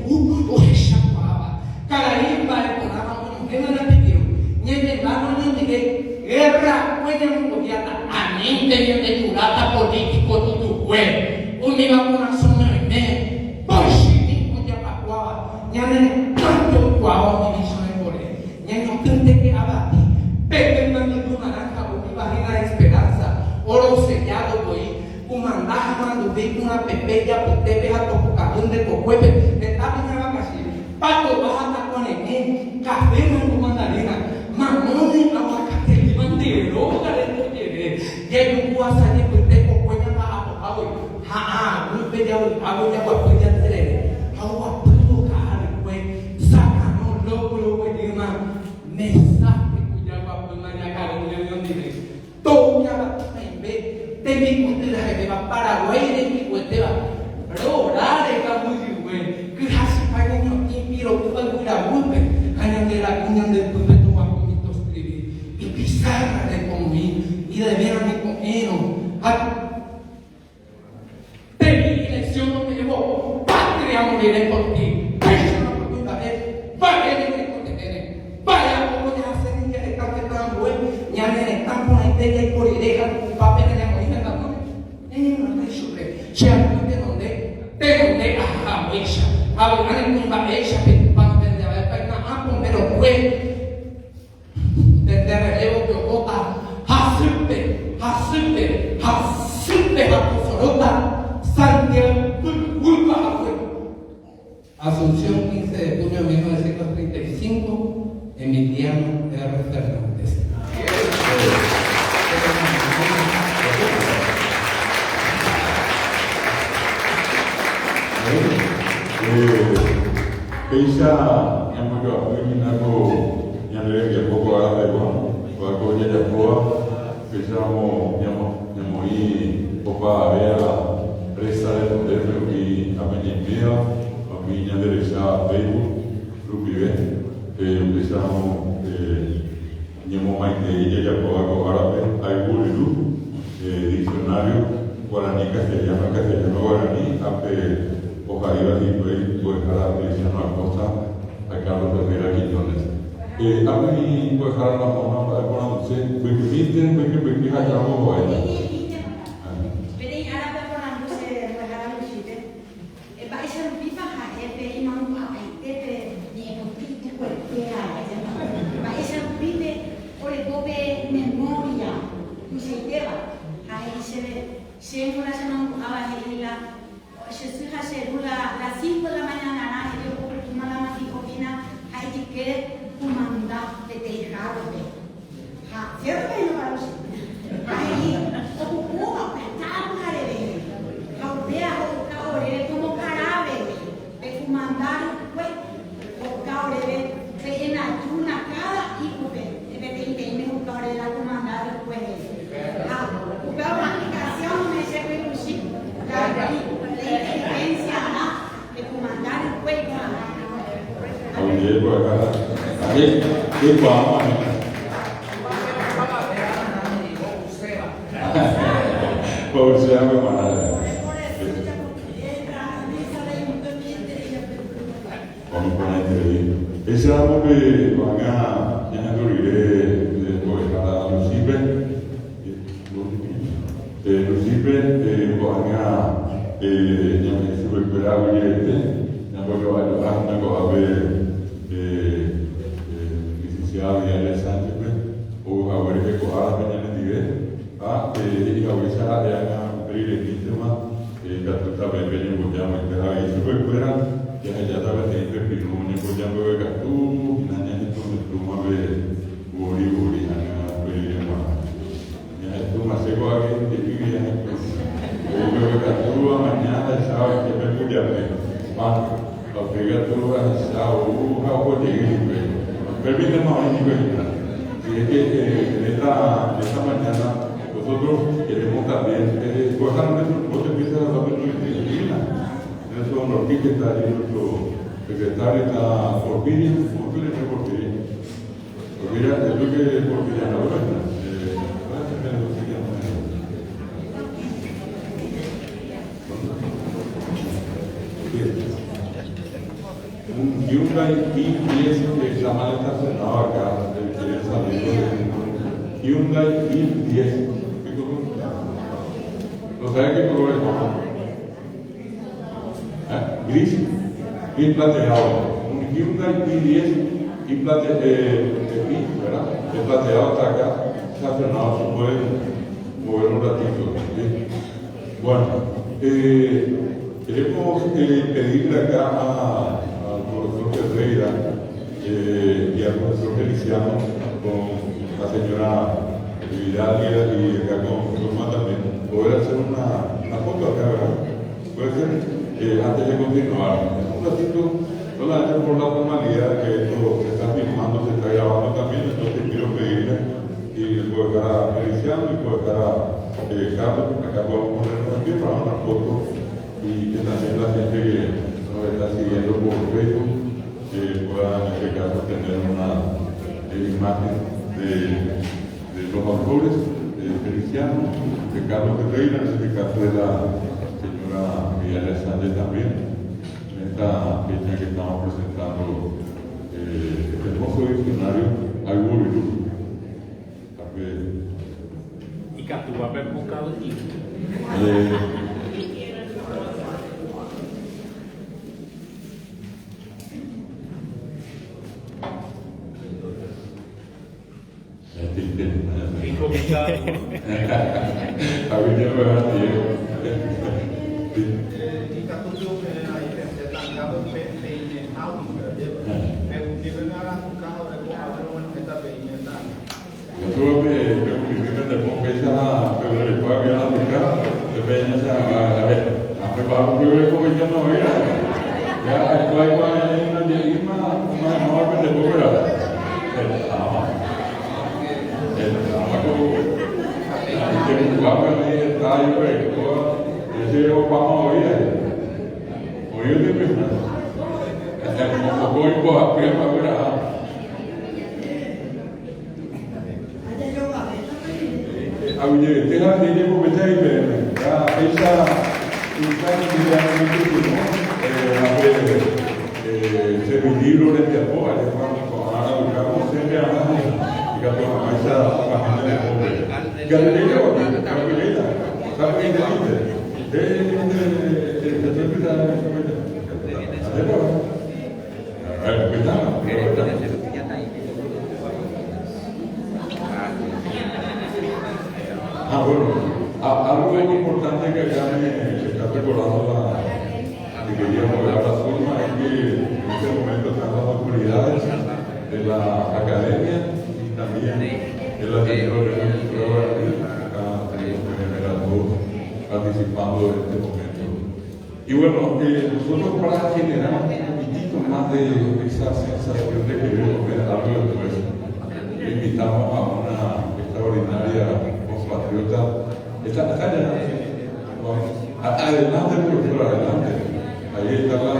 o chapaba cada día para poner un tema de video ni el hermano ni de guerra puede un gobierno a mí te viene de jurata político tu cuerpo un iba con una zona de me pues con ya pacuaba ya me tanto cuau mi visión por él ya no tente que abati Pepe mando tu naranja o mi vagina de esperanza oro sellado voy un mandaje mando vi una pepeya porque ve a tu cajón de cocuepe te está bien a vacaciones pato baja con el café con mandarina mamones aguacate limón de roca de tu lleve ya hay un guasa de porque cocueña va a golpe de agua de agua pues ya te agua pudo caer pues saca no loco güey de más mensaje todo ya va en vez de mi cultura de Paraguay de mi cultura pero ahora de la muy bueno que hace para no impiro que va a golpe año de la cuña del pueblo va a comiendo escribir y pizarra de conmigo y de ver a mi comero de mi elección no me llevó patria moriré por ti eso no puedo saber vaya de que tener vaya como ya hacer que le cante tan bueno ya me están con la idea y por idea papel de la morir la mano no te sube se apunte donde a ella hablar en un ella que van a tener a ver nada pero fue desde relevo que bota hasupe a tu sorota Santiago Asunción 15 de junio de 1935 Emiliano R. Fernández Keisha yang juga ingin aku yang lebih poco ada de bueno, aku ya poa, Keisha mo yang mo i popa ver presa de poder que a mí envía a mí ya derecha Facebook lo vive empezamos ñemo mai de ella ya poa árabe hay burilu diccionario guaraní castellano guaraní ape ojalá y pues a la presión a Costa a Carlos Herrera Quiñones. A mí pues a la mamá para conocer, porque viste, porque allá vamos a ir. Pero ahora para conocer, pues ahora lo hiciste. Va a ser un pipa a jefe y no a jefe ni un pipa cualquiera. Va a ser un pipe por el bobe memoria, no se lleva. Ahí se una semana a la se fija segura las 5 de la mañana yo por una la maticofina hay que comandar de tejado ha cierto que no para los ahí o como está una de ha vea o por acá. Ahí, ¿qué vamos? Por ser mi madre. Vamos a poner ese amo que van a Lucifer van a superar licenciado Miguel Sánchez o a ver que coja mañana y a Wisa de Ana Priletísima que tú también venimos con llama y superar ya sabes que hay pirumón y con llama de Gatú y nada de todo el pluma de Buri Ana Priletísima ya tú más seco a que te vive ya yo Gatú mañana sabes que me voy a ver más lo que Gatú ha estado a permíteme más si es que esta mañana nosotros queremos también gozar nuestro propio empieza a saber nuestra disciplina. Eso nos dice que está ahí nuestro secretario, está Porfirio. ¿Cómo tú le dices Porfirio? Porfirio es lo que es Porfiriano, ¿verdad? Un Hyundai i10 que está mal estacionado acá, Hyundai i10. ¿No sabe qué color es? Gris plateado. Un Hyundai i10 y plateado, ¿verdad? El plateado está acá, estacionado, se puede mover un ratito. ¿Sí? Bueno, queremos pedirle acá al profesor Ferreira y al profesor Feliciano con la señora Vidalia y acá con Roma también poder hacer una foto acá, ¿verdad? Puede ser antes de continuar. Un ratito, solamente por la formalidad que esto se está filmando, se está grabando también, entonces quiero pedirle y puedo dejar a Feliciano y puedo dejar a Carlos, acá podemos ponernos aquí para una foto y que también la gente que nos está siguiendo por Facebook pueda en este caso tener una imagen de los autores, de Feliciano, de Carlos Ferreira, en este caso de la señora Miguel Sánchez también, en esta fecha que estamos presentando este hermoso diccionario Alburiru. Y que tú vas a ver buscado aquí. Algo muy importante que acá me está recordando que quería mover la forma es que en este momento están las autoridades de la academia y también de la directora de acá tenemos participando en este momento. Y bueno, nosotros para generar un poquitito más de esa sensación de querer comer algo después, invitamos a una extraordinaria compatriota. Está allá. Adelante, profesor, adelante. Ahí está la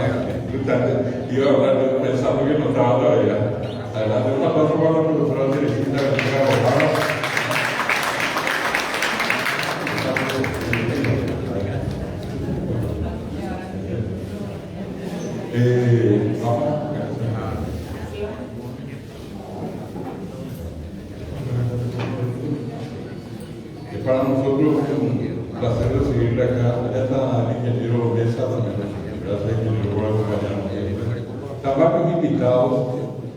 Iba a hablar pensando que no estaba todavía. Adelante, un aplauso para la profesora Teresita García. Para nosotros es un placer recibirle acá. Allá está el ingeniero Mesa también. Gracias, ingeniero, por acompañarnos. Están varios invitados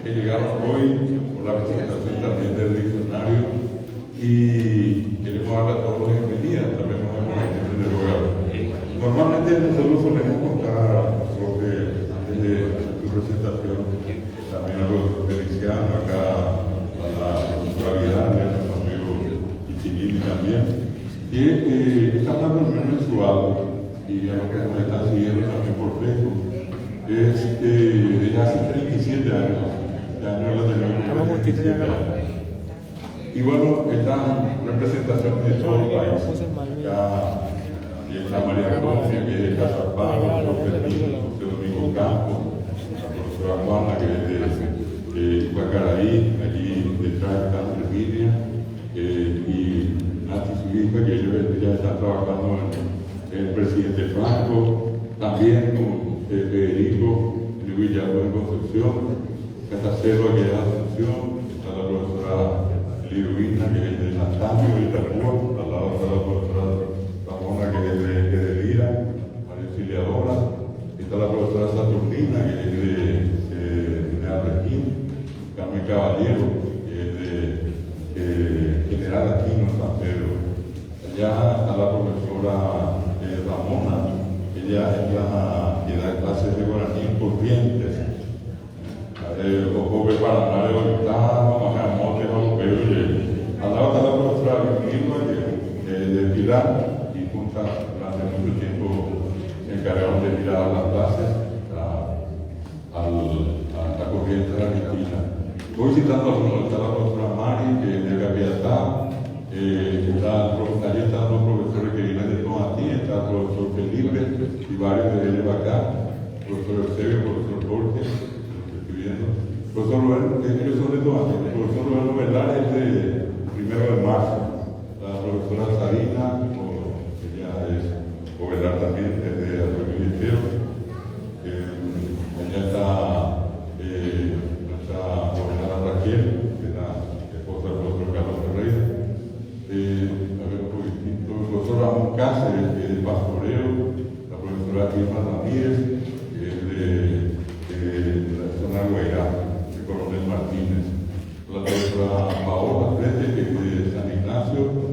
que llegaron hoy por la presentación también del diccionario y queremos darle a todos la bienvenida. También nos vemos en el lugar. Normalmente nosotros solemos contar sobre desde su presentación también algo feliciano acá a la culturalidad de nuestro amigo Ichilini también. Y esta es una reunión mensual y a los que nos están siguiendo también por Facebook. Es desde hace 37 años. Este año la tenemos 37 años. Y bueno, están representaciones de todo el país. Acá está María Colombia, que es de Casa Pablo, José Domingo Campos, la profesora Juana, que es de Ipacaraí, allí detrás está Virginia, y Nati, su hija, que ellos ya están trabajando en el presidente Franco, también con Federico de Villalba en Concepción, Catacelva, que es de Asunción, está la profesora Liruina, que es de Santander, de Itapúa, al lado está la profesora Ramona, que es de Lira, María Auxiliadora, está la profesora Saturnina, que es de Arlequín, Carmen Caballero, que es de General Aquino, San Pedro. Allá está la profesora Ramona, ella es la que da clases de guaraní en Corrientes. Ojo Paraná de Volta, Majamote, al lado está la profesora Virginia, de Pilar, y juntas durante mucho tiempo se encargaron de mirar las clases a la corriente de Argentina. Hoy citando está la profesora Mari, que es de Gaviatá, allí están los profesores que vienen de Tomatí, está el profesor Felipe y varios de ellos acá, profesor Eusebio, profesor Jorge, profesor Roberto, ellos son de Tomatí, el profesor Roberto Velar es de 1 de marzo, la profesora Sarina, que ya es Velar también, es de Antonio Ministero, allá está nuestra gobernadora Raquel, que es la esposa del profesor Carlos Ferreira, a ver un poquitito, el profesor Ramón Cáceres, que es de Pastoreo, la profesora Irma Ramírez, que es de la zona de Guairá, de Coronel Martínez, la profesora Paola Frente, que es de San Ignacio,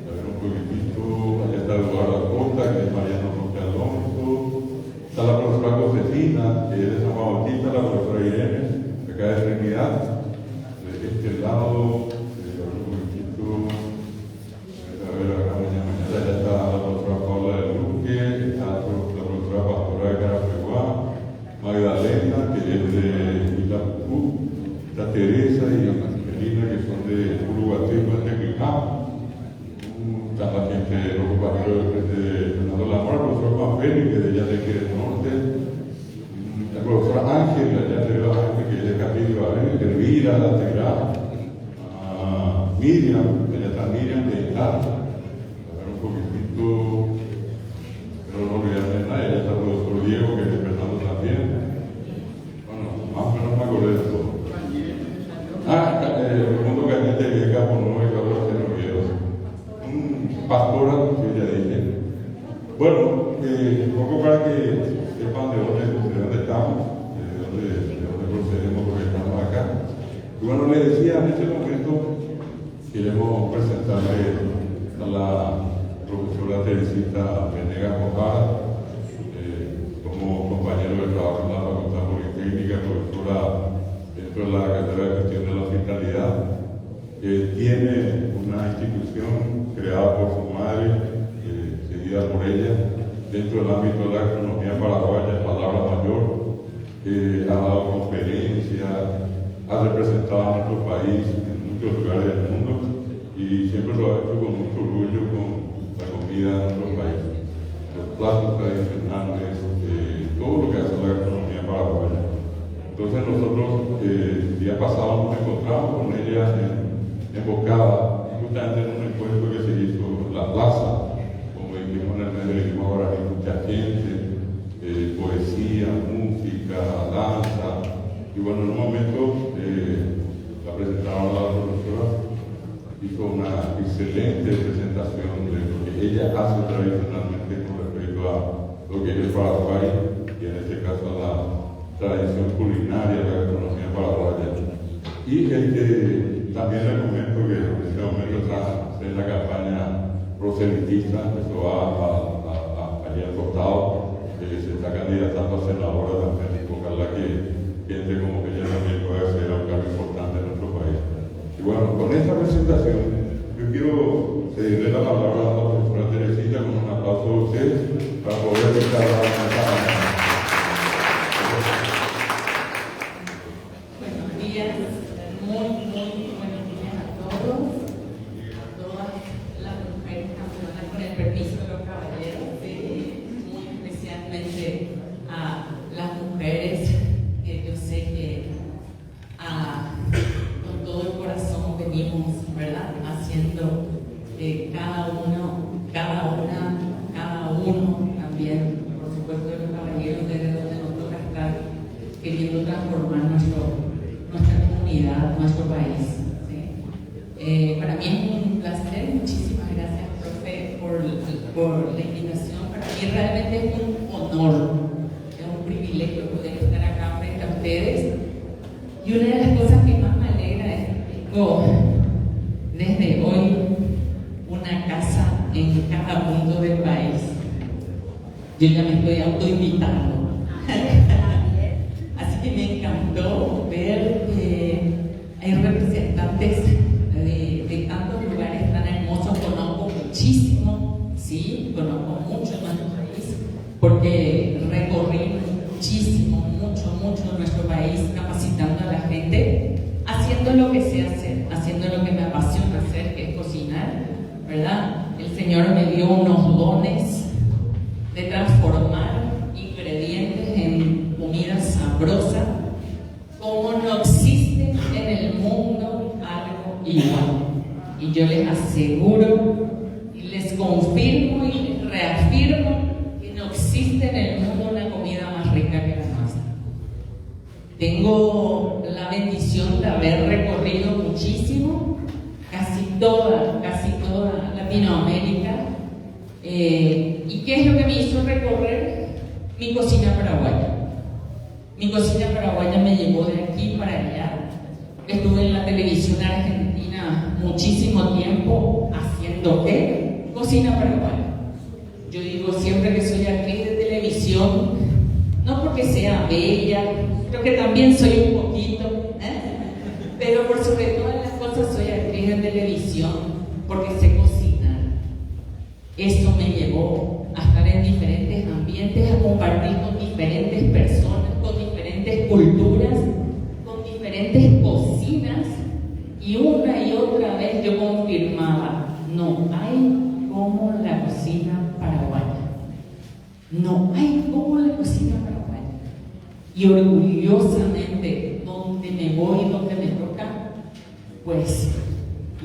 a ver un poquitito, allá está Eduardo Acosta, que es Mariano Roque Alonso, está la profesora Josefina, que es de San Juan Bautista, la profesora Irene, acá de Trinidad, de este lado, ya está la profesora Paula de Luque, está la profesora Pastora de Carapeguá, Magdalena, que es de Itapú, está Teresa y Angelina, que son de Uruguateco, de Tequicá, está la gente de los pastores de Fernando Lamar, el profesor Juan Félix, que es de Yateque del Norte, la profesora Ángela, ya de la gente que es de Castillo Barrio, Elvira, la Tegrá, Miriam, allá está Miriam de Itá, un poquitito, pero no olvidarme de nadie, ya está el profesor Diego, que es de Fernando también. Bueno, más o menos me acordé de todo. Mundo Cañete, que es Capo Nuevo y Carlos Tenovieros. Pastora, que ya dije. Bueno, un poco para que sepan de dónde estamos, de dónde procedemos, porque estamos acá. Y bueno, les decía, en este momento queremos presentarle a la profesora Teresita Venegas Mojada, como compañero de trabajo en la Facultad Politécnica, profesora dentro de la carrera de gestión de la hospitalidad. Tiene una institución creada por su madre, seguida por ella, dentro del ámbito de la economía paraguaya, Palabra Mayor. Ha dado conferencias, ha representado a nuestro país en muchos lugares del mundo y siempre lo ha hecho con mucho orgullo con la comida de nuestro país, los platos tradicionales, todo lo que hace la gastronomía Entonces nosotros el día pasado nos encontramos con ella en Bocada, justamente en un encuentro que se hizo en la plaza, como dijimos en el medio, dijimos ahora hay mucha gente, poesía, música, danza, y bueno, en un momento la presentaron a la profesora, hizo una excelente presentación de lo que ella hace tradicionalmente con respecto a lo que es el Paraguay, y en este caso a la tradición culinaria de la gastronomía paraguaya. Y también les comento que en este momento está en la campaña proselitista, eso va allá al costado, se está candidatando a senadora también, ojalá que gente como ella también pueda acceder a un cargo importante en nuestro país. Y bueno, con esta presentación, yo quiero cederle la palabra a la profesora Teresita con un aplauso de ustedes para poder dictar la mesa. Buenos días, muy buenos días a todas las mujeres campeonas, con el permiso de los caballeros, muy especialmente a las mujeres que yo sé que con todo el corazón venimos, ¿verdad?, haciendo cada uno también, por supuesto, de los caballeros, desde donde nos toca estar queriendo transformar nuestra comunidad, nuestro país. ¿Sí? Para mí es un placer, muchísimas gracias, profe, por la invitación. Para mí realmente es un honor, es un privilegio poder estar acá frente a ustedes. Y una de las cosas que más me alegra es que tengo desde hoy una casa en cada punto del país. Yo ya me estoy autoinvitando. Así que me encantó ver que hay representantes de tantos lugares tan hermosos. Conozco muchísimo, sí, conozco mucho nuestro país, porque recorrí mucho nuestro país, capacitando a la gente, haciendo lo que sé hacer, haciendo lo que me apasiona hacer, que es cocinar, ¿verdad? El Señor me dio unos dones de transformar ingredientes en comida sabrosa, como no existe en el mundo algo igual. Y yo les aseguro, y les confirmo y les reafirmo que no existe en el mundo una comida más rica que la nuestra. Tengo la bendición de haber recorrido muchísimo, casi toda Latinoamérica. ¿Y qué es lo que me hizo recorrer? Mi cocina paraguaya. Mi cocina paraguaya me llevó de aquí para allá. Estuve en la televisión argentina muchísimo tiempo haciendo ¿qué? Cocina paraguaya. Yo digo siempre que soy actriz de televisión, no porque sea bella, creo que también soy un poquito, pero por sobre todas las cosas soy actriz de televisión porque sé cocinar. Eso me llevó a estar en diferentes ambientes, a compartir con diferentes personas, con diferentes culturas, con diferentes cocinas, y una y otra vez yo confirmaba, no hay como la cocina paraguaya. No hay como la cocina paraguaya. Y orgullosamente, donde me voy, donde me toca, pues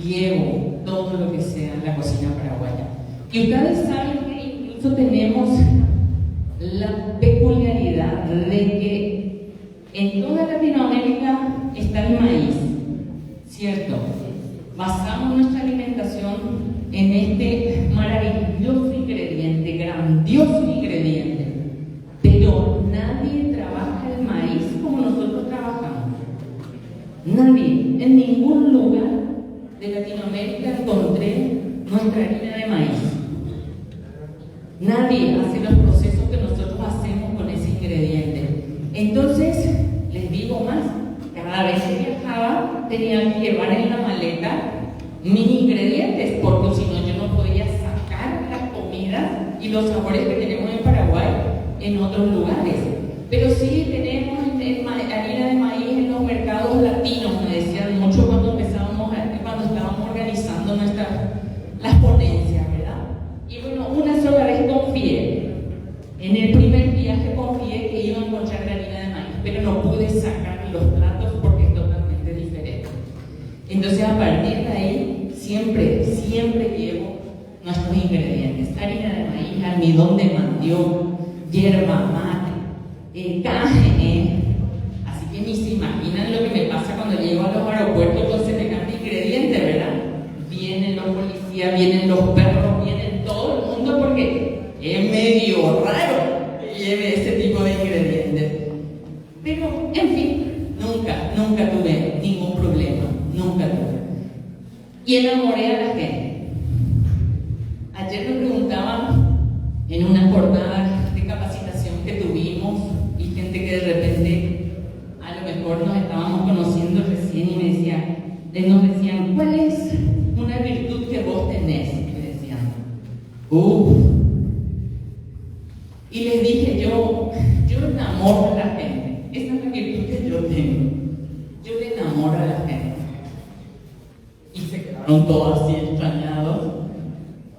llevo todo lo que sea la cocina paraguaya. Y ustedes saben que incluso tenemos la peculiaridad de que en toda Latinoamérica está el maíz, ¿cierto? Basamos nuestra alimentación en este maravilloso ingrediente, grandioso ingrediente, pero nadie trabaja el maíz como nosotros trabajamos. Nadie, en ningún lugar de Latinoamérica encontré nuestra harina de maíz. Nadie hace los procesos que nosotros hacemos con ese ingrediente. Entonces, les digo más, cada vez que viajaba tenía que llevar en la maleta mis ingredientes, porque si no yo no podía sacar las comidas y los sabores que tenemos en Paraguay en otros lugares. Pero sí tenemos harina de maíz en los mercados latinos, me decían mucho cuando estábamos organizando las ponencias, ¿verdad? Y bueno, una sola vez confié, en el primer viaje confié que iba a encontrar la harina de maíz, pero no pude sacar Entonces a partir de ahí siempre llevo nuestros ingredientes: harina de maíz, almidón de mandioca, yerba mate, cágene. Así que ni se imaginan lo que me pasa cuando llego a los aeropuertos con semejante ingrediente, ¿verdad? Vienen los policías, vienen los perros, vienen todo el mundo, porque es medio raro que lleve ese tipo de ingredientes. Pero, en fin, nunca tuve ningún problema, nunca tuve. Y enamoré a la gente. Ayer me preguntaban en una jornada de capacitación que tuvimos, y gente que de repente a lo mejor nos estábamos conociendo recién, y nos decían, ¿cuál es una virtud que vos tenés? Y me decían, y les dije, yo enamoro a la gente. Esa es la virtud que yo tengo. Yo le enamoro a la gente. Y se quedaron todos así extrañados.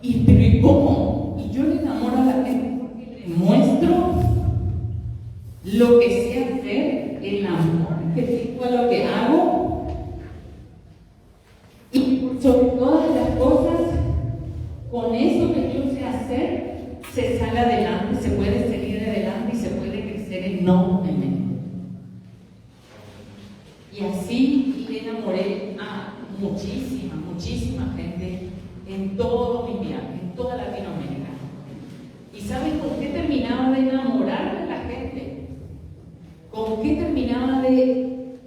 Pero ¿y cómo? Y yo le enamoro a la gente porque le muestro lo que sé hacer, el amor que tengo a lo que hago, y sobre todas las cosas, con eso que yo sé hacer, se sale adelante, se puede seguir adelante y se puede crecer enormemente. Y así le enamoré a muchísima gente en todo mi viaje, en toda Latinoamérica. ¿Y saben con qué terminaba de enamorar a la gente? ¿Con qué terminaba de,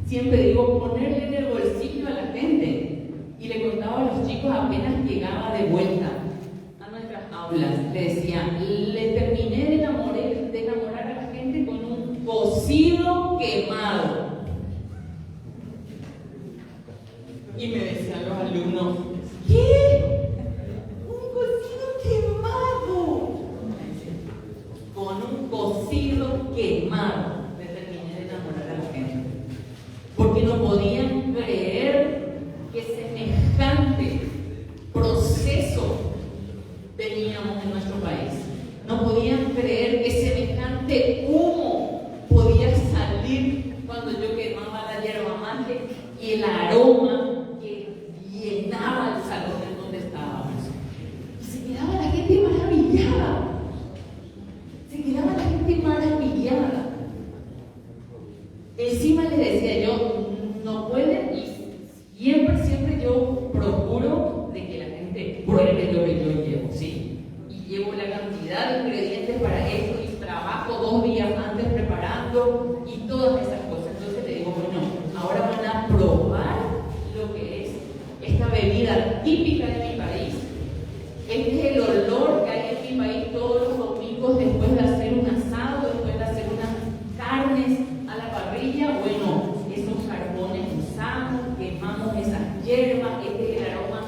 siempre digo, ponerle en el bolsillo a la gente? Y le contaba a los chicos apenas llegaba de vuelta a nuestras aulas, le decía, le terminé de enamorar a la gente con un cocido quemado. Y me decían los alumnos, ¿qué? ¿Un cocido quemado? Con un cocido quemado me terminé de enamorar a la gente. Porque no podían creer que semejante proceso teníamos en nuestro país. No podían creer que semejante humo podía salir cuando yo quemaba la yerba mate y el aroma llenaba el salón en donde estábamos. Y se quedaba la gente maravillada. Encima les decía yo, no pueden, y siempre yo procuro de que la gente pruebe lo que yo llevo, ¿sí? Y llevo la cantidad de ingredientes para eso, y trabajo 2 días antes preparando y todas esas cosas. Entonces le digo, bueno, ahora van a probar lo que es esta bebida típica de mi país. Este es el olor que hay en mi país todos los domingos después de hacer un asado, después de hacer unas carnes a la parrilla. Bueno, esos carbones usamos, quemamos esas hierbas, este es el aroma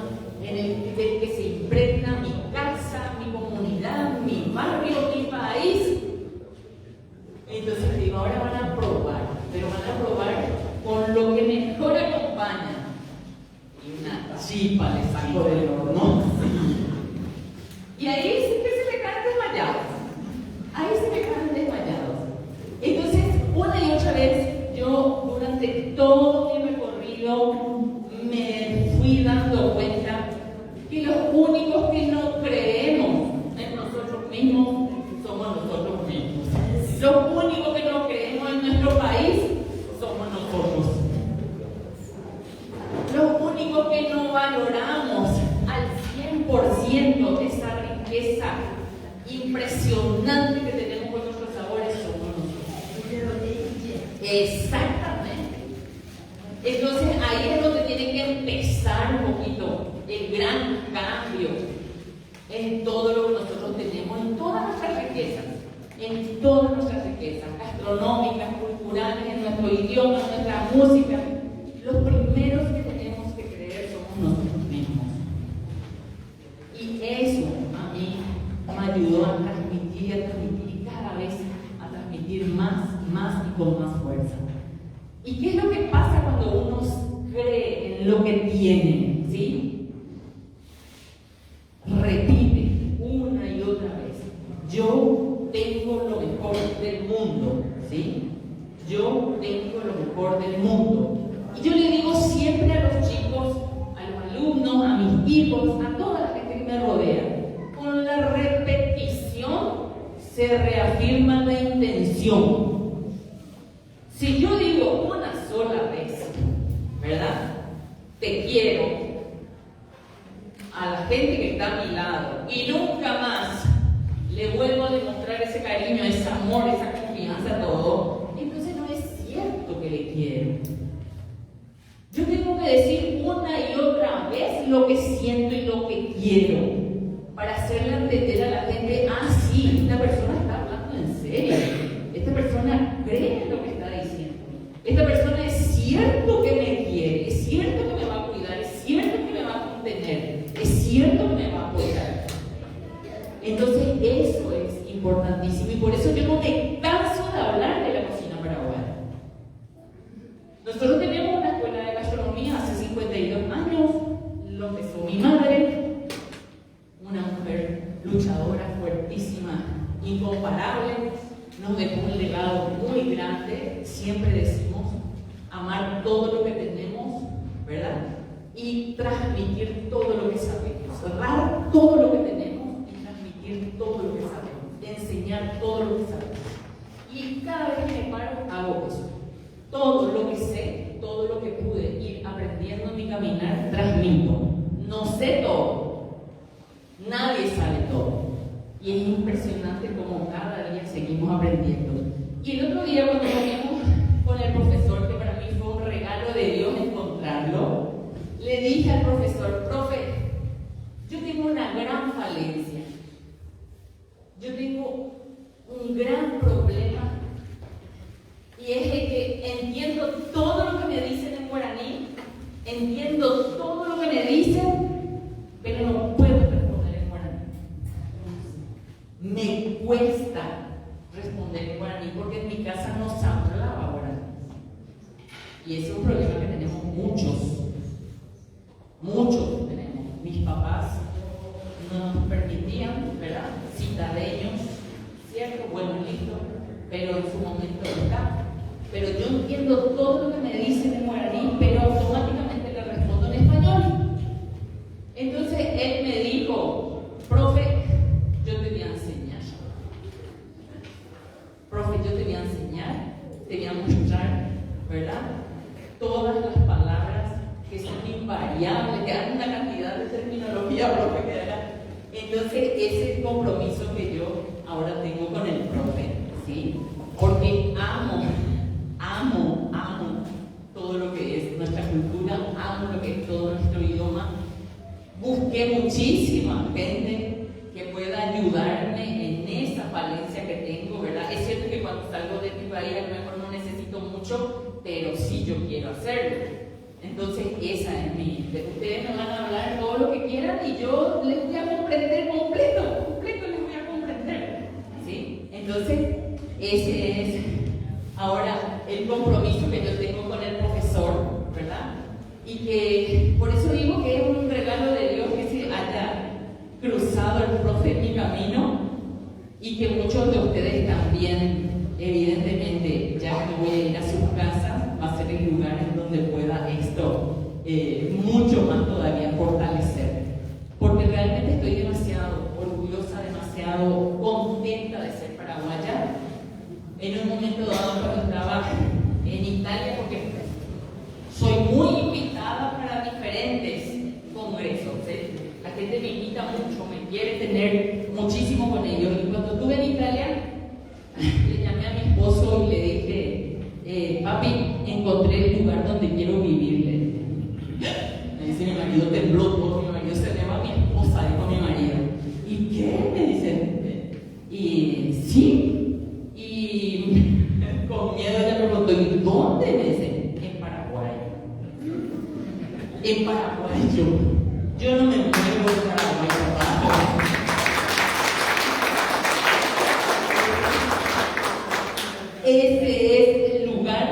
del que se impregna mi casa, mi comunidad, mi barrio, mi país. Entonces digo, ahora van a probar, pero van a probar con lo que mejor acompaña. Y una chipa le saco del horno. Y ahí sí que se me quedan desmayados. Ahí se me quedan desmayados. Entonces, una y otra vez, yo durante todo mi recorrido me fui dando cuenta que los únicos que no creemos en nosotros mismos somos nosotros mismos. Los únicos que no creemos en nuestro país somos nosotros. Los únicos que no valoramos al 100% esa riqueza impresionante que tenemos con nuestros sabores somos nosotros. Exactamente. Entonces ahí es donde tiene que empezar un poquito el gran cambio en todo lo que nosotros tenemos, en todas nuestras riquezas, gastronómicas, culturales, en nuestro idioma, en nuestra música. Los primeros que tenemos que creer somos nosotros mismos. Y eso a mí me ayudó a transmitir y cada vez a transmitir más y con más fuerza. ¿Y qué es lo que pasa cuando uno cree en lo que tiene? ¿Sí? Repite una y otra vez. Yo tengo lo mejor del mundo. ¿Sí? Yo tengo lo mejor del mundo. Y yo le digo siempre siempre a los chicos, a los alumnos, a mis hijos, a toda la gente que me rodea. Con la repetición se reafirma la intención. Si yo digo una sola vez, ¿verdad? Te quiero a la gente que está a mi lado y nunca más le vuelvo a demostrar ese cariño, ese amor, esa confianza, todo, entonces no es cierto que le quiero. Yo tengo que decir una y otra vez lo que siento y lo que quiero para hacerle entender a la gente, sí, esta persona está hablando en serio, esta persona cree en lo que está diciendo, esta persona es cierto que me quiere, es cierto que me va a cuidar, es cierto que me va a contener, es cierto que me va a apoyar. Entonces eso es importantísimo y por eso yo no me canso de hablar de la cocina paraguaya. Nosotros tenemos una escuela de gastronomía hace 52 años, lo empezó mi madre, una mujer luchadora, fuertísima, incomparable, nos dejó un legado muy grande. Siempre decimos amar todo lo que tenemos, ¿verdad? Y transmitir todo lo que sabemos, dar todo lo que tenemos y transmitir todo lo que sabemos, enseñar todo lo que sabemos. Y cada vez que me paro hago eso. Todo lo que sé, todo lo que pude ir aprendiendo en mi caminar, transmito. No sé todo, nadie sabe todo. Y es impresionante cómo cada día seguimos aprendiendo. Y el otro día cuando comimos con el profesor, que para mí fue un regalo de Dios encontrarlo, le dije al profesor, profe, yo tengo una gran falencia. Yo tengo un gran problema. Y es el que entiendo todo lo que me dicen en guaraní, entiendo todo lo que me dicen, pero no puedo responder en guaraní. Me cuesta responder en guaraní porque en mi casa no se hablaba guaraní. Y ese es un problema que tenemos muchos tenemos. Mis papás no nos permitían, ¿verdad? Citadeños, ¿cierto? Bueno, listo, pero en su momento está. Pero yo entiendo todo lo que me dicen en guaraní, pero automáticamente le respondo en español. Entonces él me dijo, profe, yo te voy a enseñar. Profe, yo te voy a enseñar, te voy a mostrar, ¿verdad? Todas las palabras que son invariables, que dan una cantidad de terminología, profe, que era. Entonces ese es el compromiso que yo ahora tengo con el profe, ¿sí? Porque amo todo lo que es nuestra cultura, amo lo que es todo nuestro idioma. Busqué muchísima gente que pueda ayudarme en esa falencia que tengo, ¿verdad? Es cierto que cuando salgo de mi país a lo mejor no necesito mucho, pero sí yo quiero hacerlo. Entonces esa es mi... Ustedes me van a hablar todo lo que quieran y yo les voy a comprender completo les voy a comprender, ¿sí? Entonces ese es ahora el compromiso que yo tengo con el profesor, ¿verdad? Y que por eso digo que es un regalo de Dios que se haya cruzado el profe en mi camino y que muchos de ustedes también, evidentemente, ya que voy a ir a sus casas, va a ser el lugar en donde pueda esto mucho más todavía fortalecer. Porque realmente estoy demasiado orgullosa, demasiado contenta de ser paraguaya. En un momento dado, cuando estaba en Italia, porque soy muy invitada para diferentes congresos, la gente me invita mucho, me quiere tener muchísimo con ellos. Y cuando estuve en Italia, le llamé a mi esposo y le dije, papi, encontré el lugar donde quiero vivir. Me dice mi marido, tembló todo, mi marido se lleva a mi esposa, dijo mi marido. ¿Y qué? Me dice. Y sí. Y con miedo ella me preguntó, ¿y dónde? Me dice, en Paraguay. En Paraguay yo no me muevo en Paraguay, papá. Ese es el lugar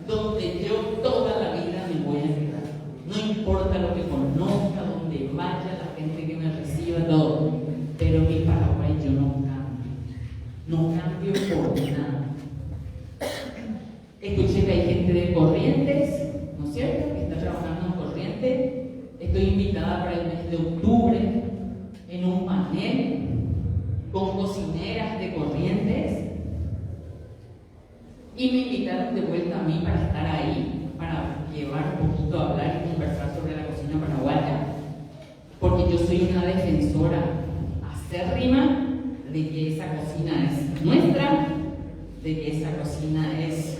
donde yo toda la vida me voy a quedar. No importa lo que conozca, donde vaya, la gente que me reciba, todo. Pero mi como cocineras de Corrientes y me invitaron de vuelta a mí para estar ahí, para llevar un poquito a hablar y conversar sobre la cocina paraguaya, porque yo soy una defensora acérrima de que esa cocina es nuestra, de que esa cocina es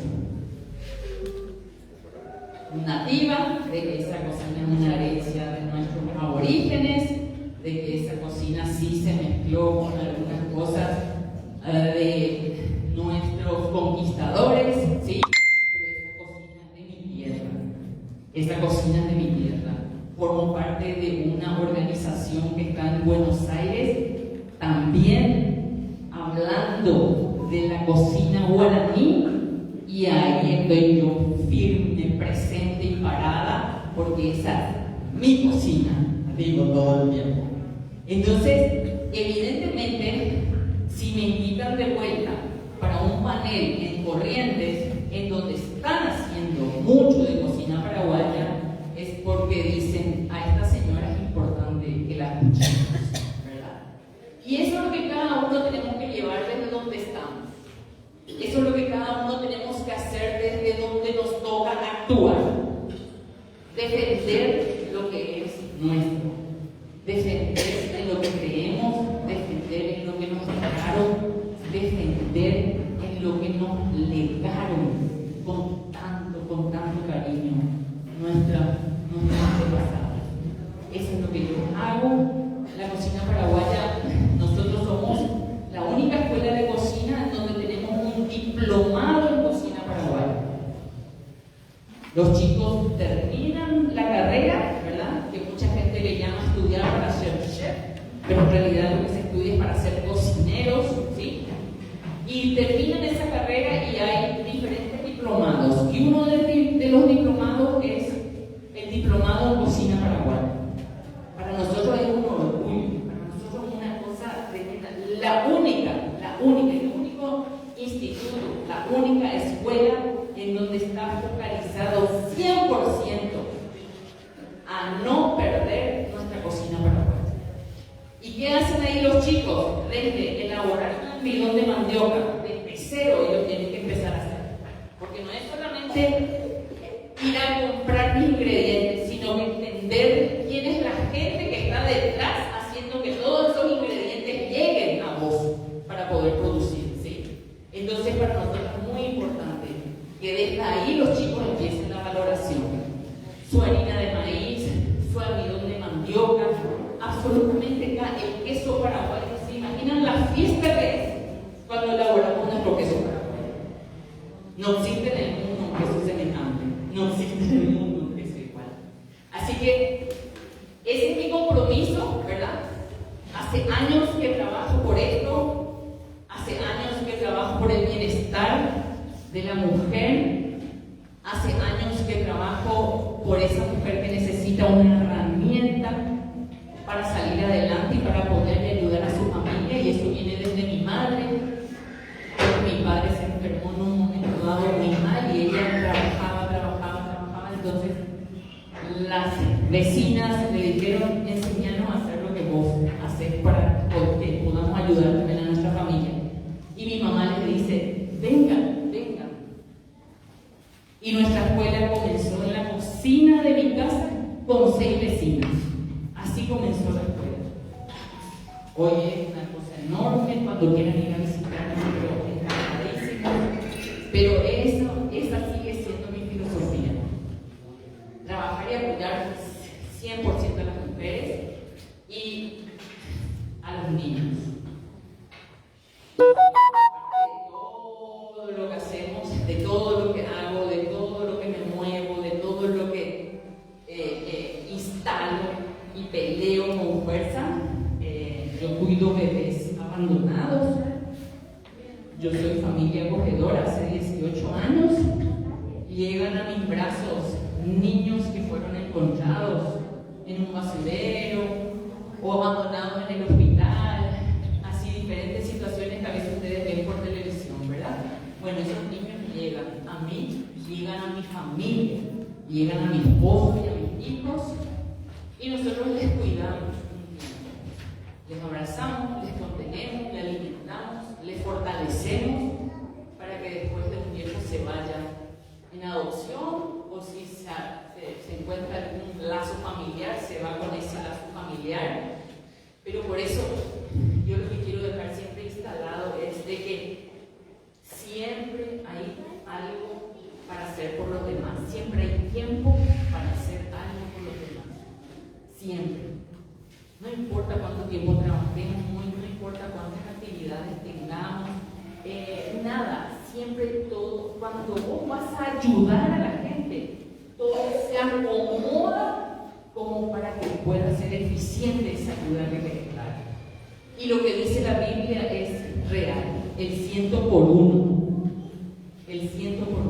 nativa, de que esa cocina es una herencia de nuestros aborígenes, de que esa cocina sí se mezcló con algunas cosas de nuestros conquistadores, ¿sí? Pero esa cocina es de mi tierra, esa cocina es de mi tierra. Formo parte de una organización que está en Buenos Aires, también hablando de la cocina guaraní, y ahí estoy yo firme, presente y parada, porque esa es mi cocina, digo todo el tiempo. Entonces, evidentemente, si me invitan de vuelta para un panel en Corrientes, en donde están haciendo mucho de cocina paraguaya, es porque dicen, a esta señora es importante que la escuchemos, ¿verdad? Y eso es lo que cada uno tenemos que llevar desde donde estamos. Eso es lo que cada uno tenemos que hacer desde donde nos toca actuar. Defender lo que es nuestro. Defender en lo que creemos, defender en lo que nos dejaron, defender en lo que nos legaron con tanto cariño nuestros antepasados. Eso es lo que yo hago. La cocina paraguaya, nosotros somos la única escuela de cocina en donde tenemos un diplomado en cocina paraguaya. Los chicos terminan la carrera, ¿verdad? Que mucha gente le llama estudiar para ser chef, pero en realidad lo que se estudia es para ser cocineros, ¿sí? Y terminan esa carrera y hay diferentes diplomados. Y uno de los diplomados es el diplomado en cocina paraguaya. Para nosotros es un orgullo, para nosotros es una cosa tremenda. El único instituto, la única escuela en donde está focalizado 100% a no perder nuestra cocina paraguaya. ¿Y qué hacen ahí los chicos? Desde elaborar un bidón de mandioca, desde cero ellos tienen que empezar a hacer. Porque no es solamente ir a comprar los ingredientes, sino entender quién es la gente que está detrás haciendo que todos esos ingredientes lleguen a vos para poder producir, ¿sí? Entonces para nosotros es muy importante que desde ahí los chicos empiecen la valoración. Su harina de maíz, su almidón de mandioca, absolutamente acá el queso paraguayo. ¿Se imaginan la fiesta que es cuando elaboramos nuestro queso paraguayo? No existe en el mundo un queso semejante, no existe en el mundo un queso igual. Así que ese es mi compromiso, ¿verdad? Hace años que trabajo por esto, hace años que trabajo por el bienestar de la mujer, hace años que trabajo por esa mujer que necesita una herramienta para salir adelante y para poderle ayudar a su familia, y eso viene desde mi madre, porque mi padre se enfermó en un momento dado muy mal y ella trabajaba, entonces las vecinas le dijeron, enséñanos a hacer lo que vos haces para que podamos ayudar también a nuestra familia. Y mi mamá les dice, vengan. Y nuestra escuela comenzó en la cocina de mi casa con 6 vecinas. Así comenzó la escuela. Hoy es una cosa enorme, cuando quieran ir a visitarnos, pero encantadísimo. Pero esa sigue siendo mi filosofía. Trabajar y apoyar 100% a las mujeres y a los niños. De todo lo que hacemos, de todo lo que hago, de todo lo que me muevo, de todo lo que instalo y peleo con fuerza. Yo cuido bebés abandonados. Yo soy familia acogedora hace 18 años. Llegan a mis brazos niños que fueron encontrados en un basurero o abandonados en el hospital, así diferentes situaciones que a veces ustedes ven por televisión, ¿verdad? Bueno, esos niños llegan a mí, llegan a mi familia, llegan a mi esposo y a mis hijos, y nosotros les cuidamos, les abrazamos, les contenemos, les alimentamos. enfermedades tengamos, nada, siempre todo, cuando vos vas a ayudar a la gente, todo se acomoda como para que pueda ser eficiente esa ayuda que le da. Y lo que dice la Biblia es real, el 100 por 1, el 100 por 1.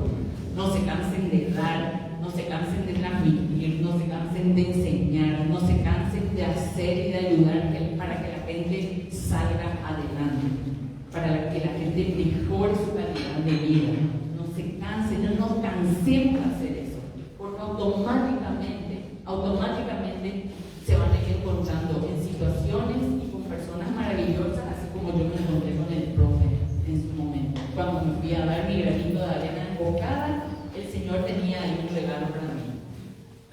No se cansen de dar, no se cansen de transmitir, no se cansen de enseñar, no se cansen de hacer y de ayudar para que la gente salga adelante, para que la gente mejore su calidad de vida. No se cansen, no nos cansemos de hacer eso, porque automáticamente se van a ir encontrando en situaciones y con personas maravillosas, así como yo me encontré con el profe en su momento. Cuando me fui a dar mi granito de arena enfocada, el Señor tenía ahí un regalo para mí.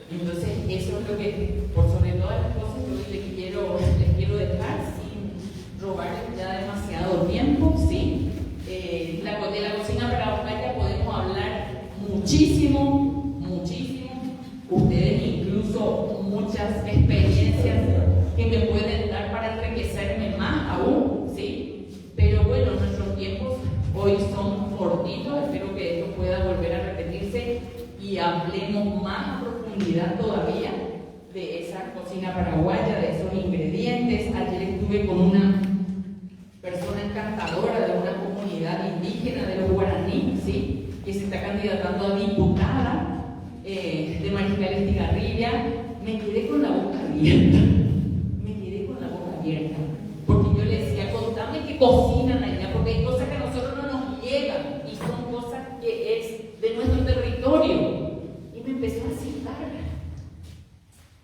Entonces, eso es lo que, por sobre todas las cosas, yo les quiero dejar sin robarles ya demasiado tiempo, ¿sí? De la cocina paraguaya podemos hablar muchísimo. Ustedes incluso muchas experiencias que me pueden dar para enriquecerme más aún, ¿sí? Pero bueno, nuestros tiempos hoy son cortitos, espero que esto pueda volver a repetirse y hablemos más a profundidad todavía de esa cocina paraguaya, de esos ingredientes. Ayer estuve con una persona encantadora de una comunidad indígena de los guaraní, ¿sí? Que se está candidatando a diputada de Mariscal Estigarribia. Me quedé con la boca abierta, porque yo le decía, contame qué cocinan allá, porque hay cosas que a nosotros no nos llegan y son cosas que es de nuestro territorio. Y me empezó a citar.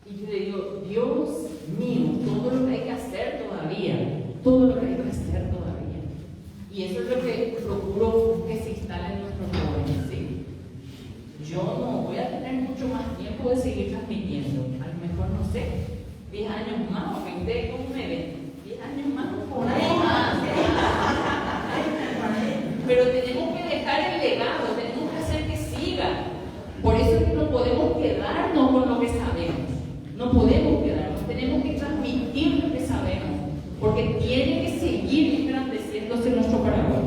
Y yo le digo, Dios mío, todo lo que hay que hacer todavía. Y eso es lo que procuro que se instale en nuestros jóvenes, ¿sí? Yo no voy a tener mucho más tiempo de seguir transmitiendo. A lo mejor, no sé, 10 años más, o 20, ¿cómo me ven? 10 años más, por ahí más. Pero tenemos que dejar el legado, tenemos que hacer que siga. Por eso es que no podemos quedarnos con lo que sabemos. No podemos quedarnos, tenemos que transmitir lo que sabemos, porque tiene que seguir engrandeciéndose nuestro Paraguay.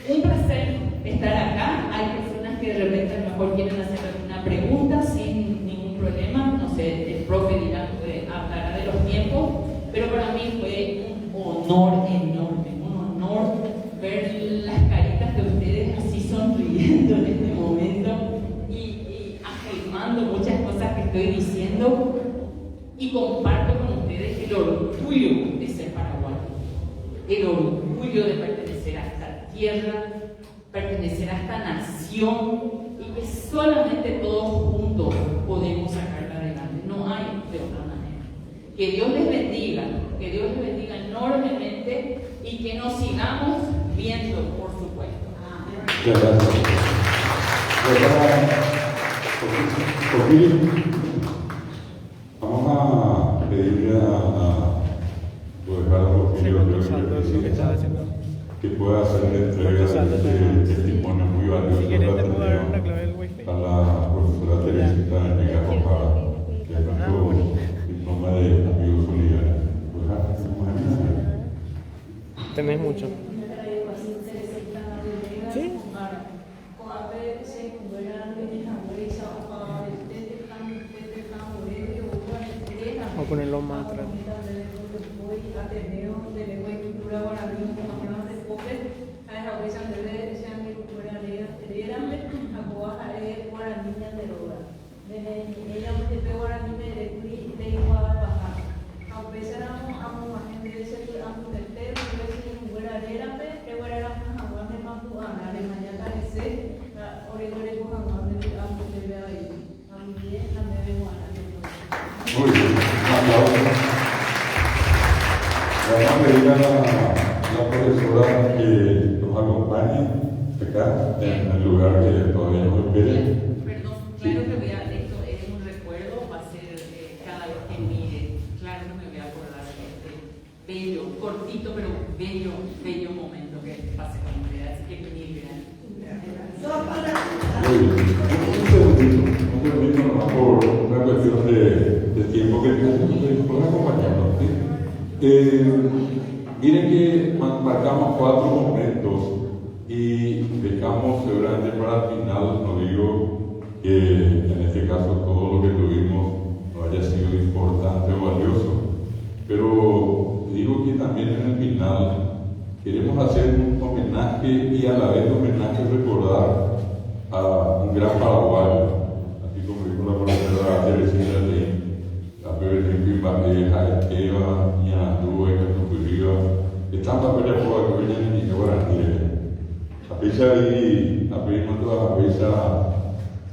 Un placer estar acá. Hay personas que de repente a lo mejor quieren hacer alguna pregunta sin ningún problema. No sé, el profe dirá, hablará de los tiempos, pero para mí fue un honor enorme, un honor ver las caritas de ustedes así sonriendo en este momento y afirmando muchas cosas que estoy diciendo, y comparto con ustedes el orgullo de ser paraguayo, el orgullo de pertenecer a esta tierra, pertenecer a esta nación, y que solamente todos juntos podemos sacarla adelante. No hay de otra manera. Que Dios les bendiga enormemente, y que nos sigamos viendo, por supuesto. Muchas gracias. Vamos a pedirle a Porfirio que pueda hacer la entrega de este testimonio muy valioso a la profesora Teresita Negra Copara, que es nuestro diploma de amigos solidarios. ¿Tenés mucho? Sí. O ponerlo más atrás. Muy bien, un aplauso. Vamos a pedir a la profesora que nos acompañe acá, en el lugar que todavía nos espere. Perdón, claro que voy a, esto es un recuerdo, va a ser cada vez que mire, claro que me voy a acordar de este bello, cortito pero bello momento que pasé con ustedes, así que mil gracias. Muy bien, un segundito nomás por una cuestión de tiempo que nos pueden acompañarnos, ¿sí? Miren que marcamos 4 momentos y dejamos seguramente para el final, no digo que en este caso todo lo que tuvimos no haya sido importante o valioso, pero digo que también en el final queremos hacer un homenaje y a la vez homenaje recordar a un gran paraguayo, así como dijo la profesora Teresita de la Bebé Baja, Esteban, Ñandúe, Catucurío, están para ver por la que vienen y ahora a pesar de a pesar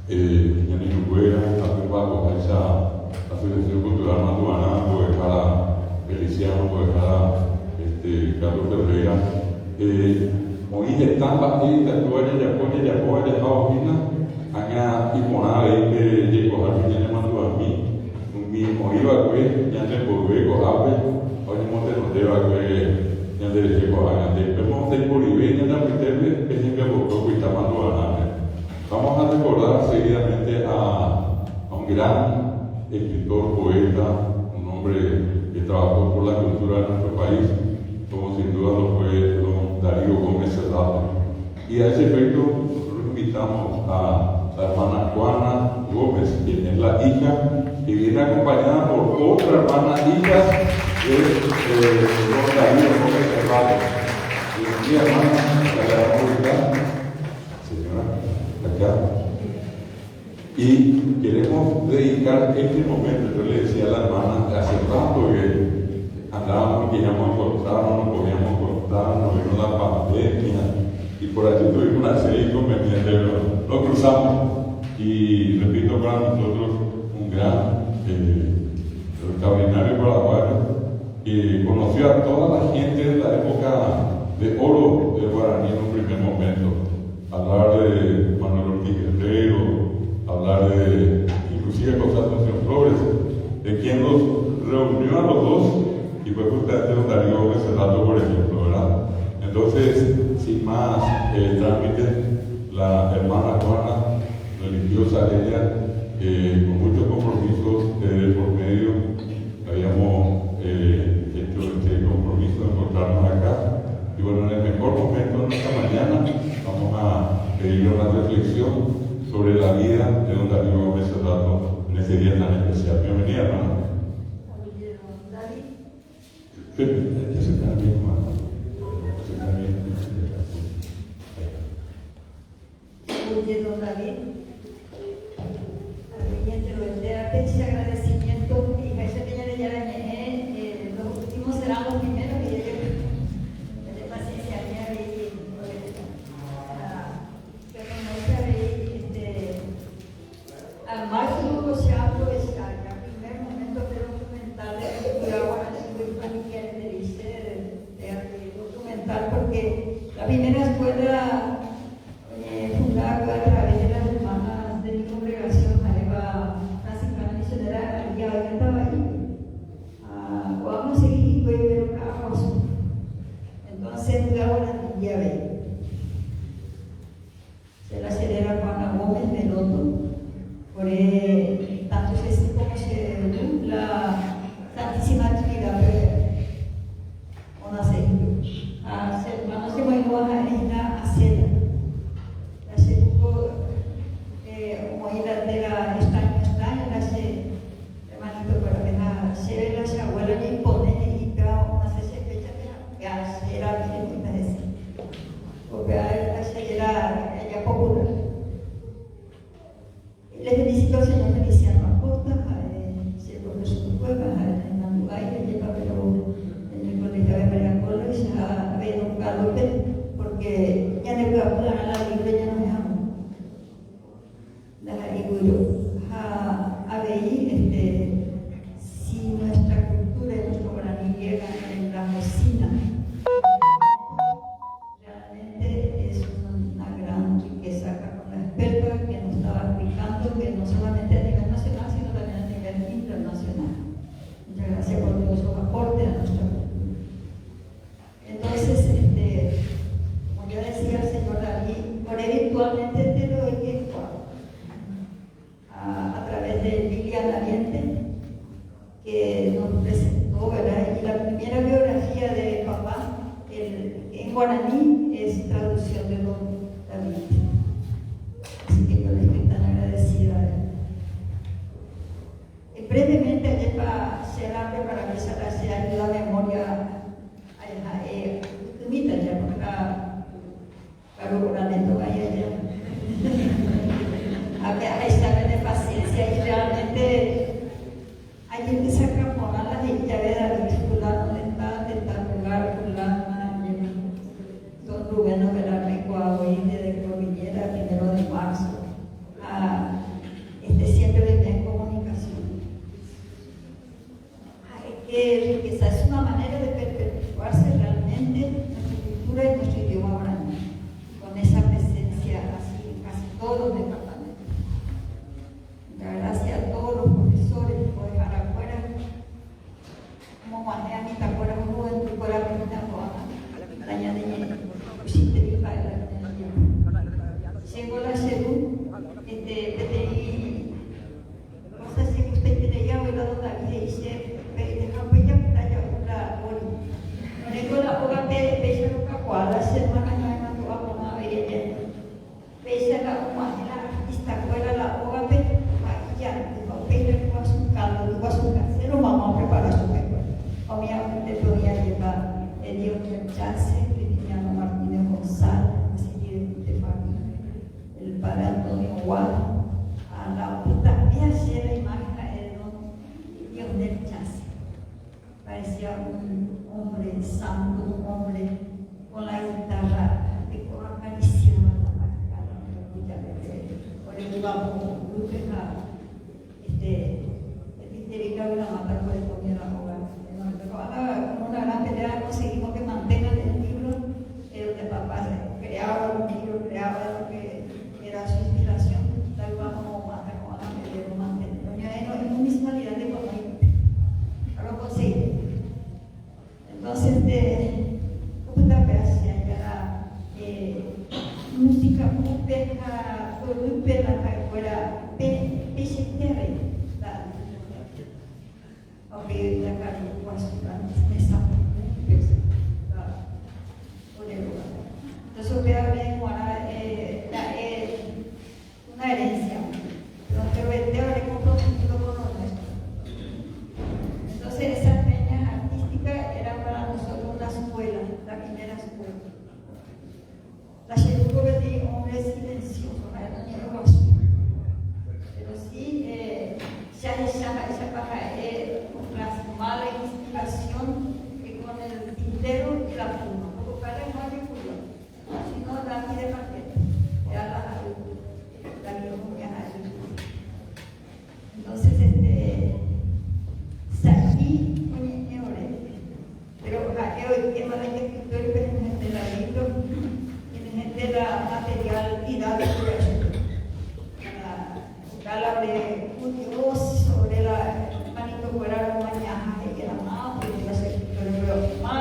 Ñaninucuera, a esa Asociación Cultural Manduana, pues para Feliciano, pues para Carlos Ferreira, hoy están bastante actuales y apoya y apoya de Estados Unidos, han imponado que llegó a mí, ya me mandó a mí, mismo iba que ya te volví con ave, hoy no te nos deba que ya te llegó a grande, pero te volví ya te meterle, que siempre volvió que está mandando a nada. Vamos a recordar seguidamente a un gran escritor, poeta, un hombre que trabajó por la cultura de nuestro país, como sin duda lo fue don Darío Gómez Serrato. Y a ese efecto, nosotros invitamos a la hermana Juana Gómez, quien es la hija, que viene acompañada por otra hermana hija de don Darío Gómez Serrato. Bienvenida, hermana, la República, señora, acá. Y queremos dedicar este momento, yo le decía a la hermana, hace rato que andábamos, queríamos encontrar, no nos podíamos encontrar, nos vino la pandemia, y por allí tuvimos una serie de inconvenientes, lo cruzamos, y repito, para nosotros un gran extraordinario paraguayo, que conoció a toda la gente de la época de oro de Guaraní en un primer momento. Hablar de Manuel Ortiz Guerrero, hablar de inclusive José Antonio Flores, de quien los reunió a los dos, y fue justamente don Darío Gómez Serrato, por ejemplo, ¿verdad? Entonces, sin más trámites, la hermana Juana, religiosa ella, con muchos compromisos por medio, habíamos hecho este compromiso de encontrarnos acá. Y bueno, en el mejor momento de nuestra mañana vamos a pedir una reflexión sobre la vida de don Darío Gómez Serrato en ese día tan especial. Bienvenida, hermano. Sí, ya se está bien, hermano. Se está bien. Oye, don David, agradecimiento y ese que ya los últimos serán los primeros y de paciencia al máximo se ha aprovechado el primer momento de documental de ahora documental porque la primera escuela fundada a través de las hermanas de mi congregación, Areva Franciscana Misionera, ya estaba ahí. Vamos a seguir pero caos. Entonces, ahora ya ve. Se la acelera Juana Gómez de Loto, por tanto es como se la Santísima Trinidad cuando se mueve a hacer como ir de la estaña, hermanito, para ver a hacer las abuelas le imponen y cada una se fecha que hacer a mí me parece, porque era ella popular. Les felicito al señor Feliciano Acosta, si el profesor Cueva, en Mandugay, que lleva pero en el colegio de María Cola, y a don Carlos, porque guaraní es traducción de don David. Así que yo le estoy tan agradecida. Brevemente, ayer para cerrar, para que se ayuda a memoria, tumita ya, porque claro, con la neto vaya ya. A estar de paciencia y realmente hay que sacar por las y ya ver a fulano está tentacular, fulana, don Rubén Velarmeco, hoy de Cordillera, 1 de marzo. Siempre venía en comunicación. Esa es una manera de perpetuarse realmente nuestra cultura y nuestro idioma guaraní, con esa presencia así en casi todos los departamentos. Gracias a todos los profesores por dejar afuera, como manera mi tacuera, como en tu fuera penita toda, la ña de ña, usiste mi padre, llegó la Cerú, PTI, cosas que usted tiene ya, la dona que dice, la boca de pesa no cacuada, semana no va a poner ella. Pesa la humana, está fuera la boca de ya, no pesa que va a su caldo, va a su casero, mamá prepara su peco. Obviamente podía llevar el Dios del chance, Cristiano Martínez González, así de familia, el padre Antonio Guado, a la puta mía, se la imagen el Dios del chance. Parecía un hombre santo, un hombre con la guitarra que acariciaba la cara, por el guapo, histérica de la mata por el comienzo de la hogar. Como una gran pelea conseguimos que mantengan el libro de papá, creaba los libros, creaba lo que era su inspiración, la vamos a matar con la pelea, lo mantener. Es una mismalidad de papá. Lo conseguí. Entonces, una gracia ya música pública, todo la fuera pechetere, aunque la carne cuando esa entonces voy a ver una herencia, donde te habré comprometido con lo nuestro. Entonces esa peña artística era para nosotros una escuela, la primera escuela. La Cheruco de hombre silencioso, era un niño azul. Pero sí, esa paja con la mala inspiración que con el tintero y la pluma. Porque para el mayo sino la vida de papel, era la biología. Entonces, salí con el pero hoy que más de escritor y gente la libro, gente la material didáctico, la de Dios sobre la manito fuera la mañana y era más, porque la escritora pero más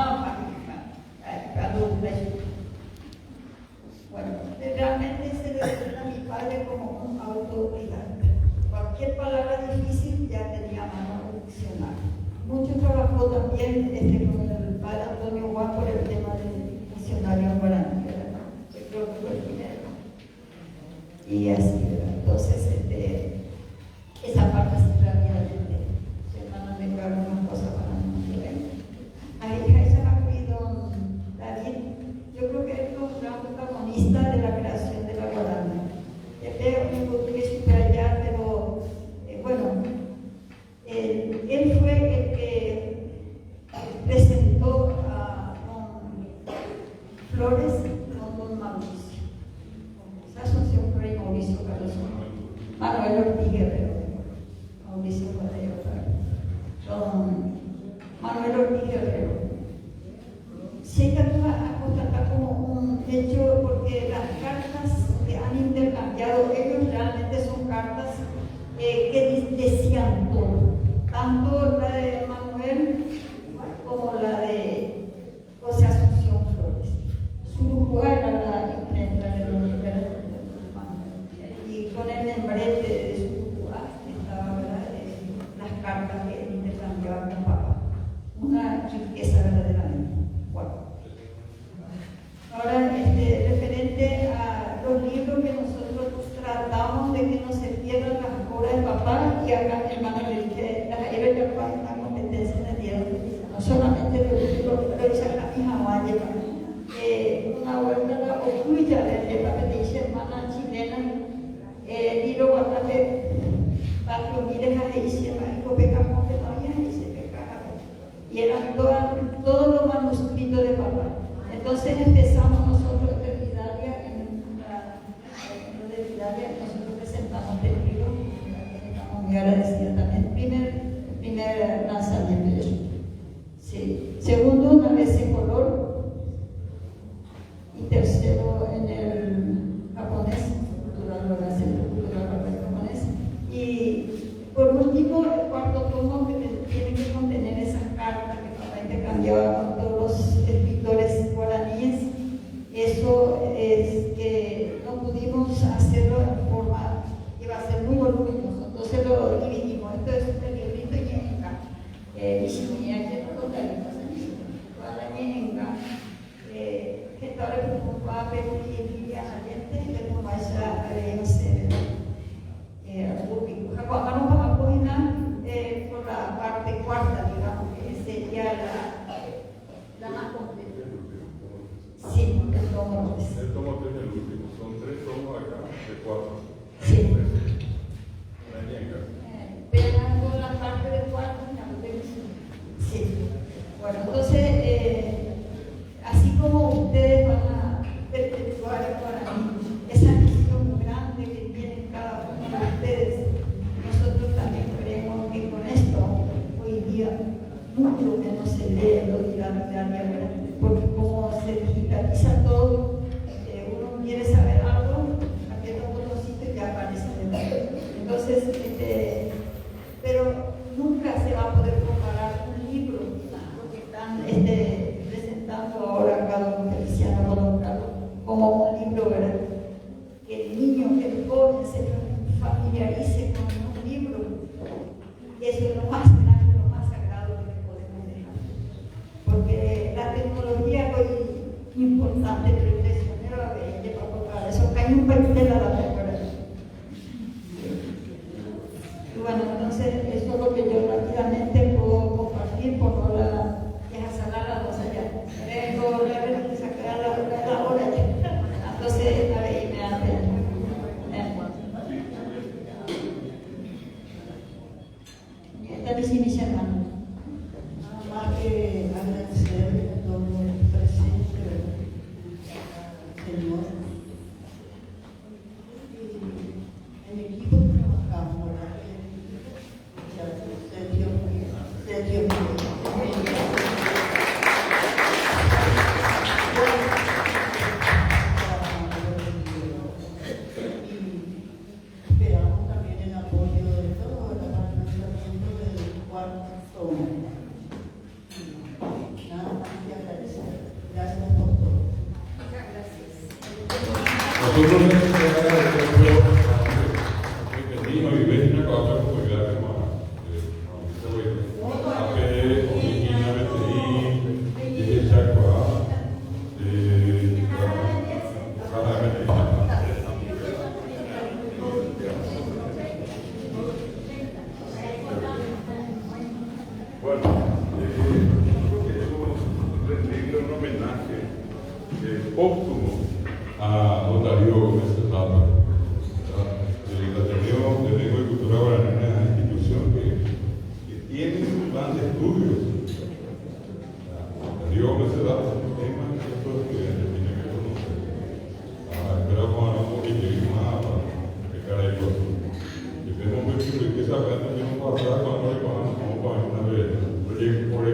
bueno, realmente se le a mi padre como un autodidacta. Cualquier palabra difícil ya tenía mano de diccionario. Mucho trabajó también con el padre Antonio Juan por el tema del diccionario guaraní, yo creo que fue el primero. Y así, ¿verdad? Entonces, esa parte sí realmente se van a mejorar unas cosas para nosotros. Ahí se ha cuidado David. Yo creo que es un gran protagonista de la creación de la guarana. Veo un portugués super allá, pero bueno, él fue el que presentó a don Flores con don Mauricio. Esa asunción fue el Mauricio Carlos Manuel Ortiz Guerrero. Mauricio Guerrero, don Manuel Ortiz Guerrero. Se acaba a constatar como un hecho porque las cartas que han intercambiado, ellos realmente son cartas que decían todo, tanto la de Manuel como la de José Asunción Flores. Su era la imprenta de los y con el membrete de su estaba las cartas que intercambiaban con papá. Una riqueza verdaderamente. Bueno. Ahora, referente a los libros que nosotros tratamos de que no se pierdan las obras de papá, y acá mi hermana le dije, las Jairo ya fue una competencia en el día de hoy. No solamente lo hice acá mi mamá, una vuelta oculta de la petición hermana chilena, y luego bastante bajo miles a Haitiana, y copecamos que no había Haitiana, y eran todos los manuscritos de papá. Entonces empezamos nosotros nosotros presentamos el libro, estamos muy agradecidos también. Primer lanzamiento de eso. Sí. Segundo, una vez en color. Y tercero, en el japonés, cultural japonés. Y por último, el cuarto tomo que tiene que contener esas cartas que papá intercambiaba con todos los escritores guaraníes. Eso es que no pudimos hacerlo en forma, iba a ser muy voluminoso, entonces lo dividimos. Esto es un librito ñenga, Nishimiya, que no lo tenemos en Ñenga, que tal vez como va a pedir a la gente, que no vaya a leerse al público. Vamos a la página por la parte cuarta, digamos, que sería la más completa. Sí, el tomo 3. El tomo 3 es el último. Son 3 tomos acá, de 4. Sí. Una ñenga. Pegando la parte del cuarto, sí. Bueno, entonces, así como ustedes van a perpetuar para mí esa misión grande que tienen cada uno de ustedes, nosotros también creemos que con esto, hoy día, mucho que no se lee lo diariamente, porque como se digitaliza todo, uno quiere saber algo, aprieta un botoncito y ya aparece en el libro. Entonces, pero nunca se va a poder comparar un libro, porque están presentando ahora cada uno Feliciano como un libro, ¿verdad? Que el niño, que el joven se familiarice con un libro, eso es lo más grande, lo más sagrado que le podemos dejar. Porque la tecnología es muy importante, pero impresionante la belleza para tocar. Eso cae un papel a la temporada. Y bueno, entonces eso es lo que yo rápidamente puedo compartir por no la sacar la cosa ya. Vengo realmente sacar la hora ya. Entonces, a ver, me hace. Esta es mi hermana. Nada más que agradecer todo el presente, Señor. Y en equipo trabajamos, ¿verdad? Sergio y esperamos también el apoyo de todo el lanzamiento del cuarto tomo. Nada más que agradecer. Gracias por todo. Muchas gracias. Nosotros necesitamos vecino y vecina con otra comunidad que más bueno, rendirle un homenaje póstumo a don Darío Gómez Zapata. La Ateneo de Lengua y Cultura Guaraní es una institución que tiene un plan de estudios. Darío Gómez Zapata es un tema que estos estudiantes tienen que conocer. Esperamos a un poquito más para explicar ahí cosas. Y tenemos que saber también un pasar cuando le pagamos como para una vez. Por ahí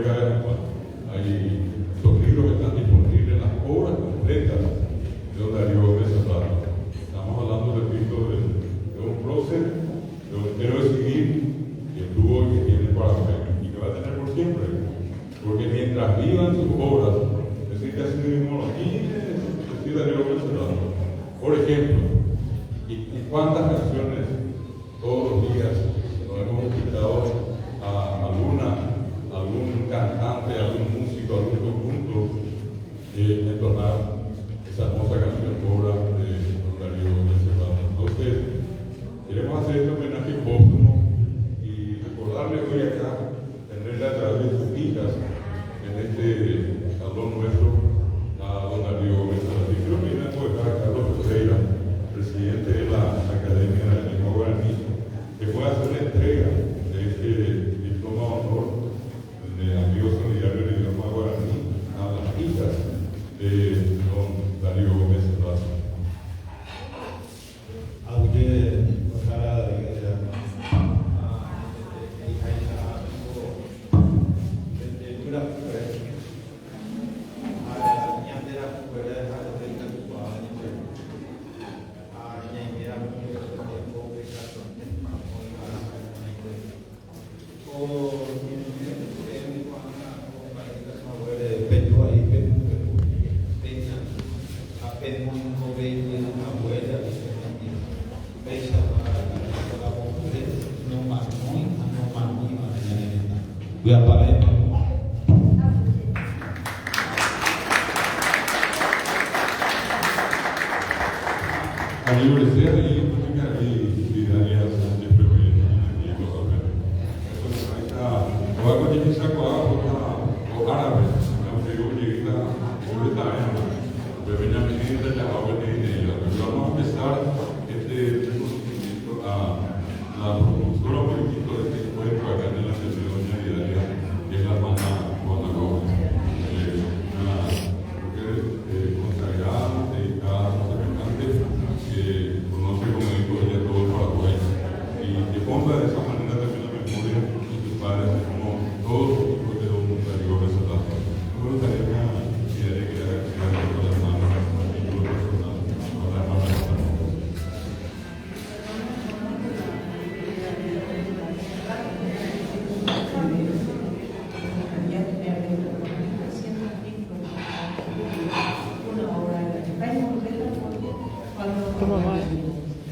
los libros están disponibles, las obras completas de don Darío Gómez Zapata. Estamos hablando, repito, de un prócer, de un héroe civil que tuvo y que tiene para y que va a tener por siempre. Porque mientras vivan sus obras, es decir, que así mismo los niños, decir Darío Gómez Zapata. Por ejemplo, ¿y cuántas canciones todos los días nos hemos escuchado a algún cantante, algún músico, algún conjunto entonar esa hermosa canción obra de don Darío Gómez Serrano. Entonces, queremos hacer este homenaje póstumo y recordarle hoy acá, tenerle a través de sus hijas en este salón nuestro a don Darío Gómez Serrano. Y creo que vengo a dejar a Carlos Ferreira, presidente de la Academia de la Lengua Guaraní, que pueda hacer la entrega de este diploma de honor de Amigo Solidario del Idioma Guaraní a las hijas de don Darío Gómez Serrano.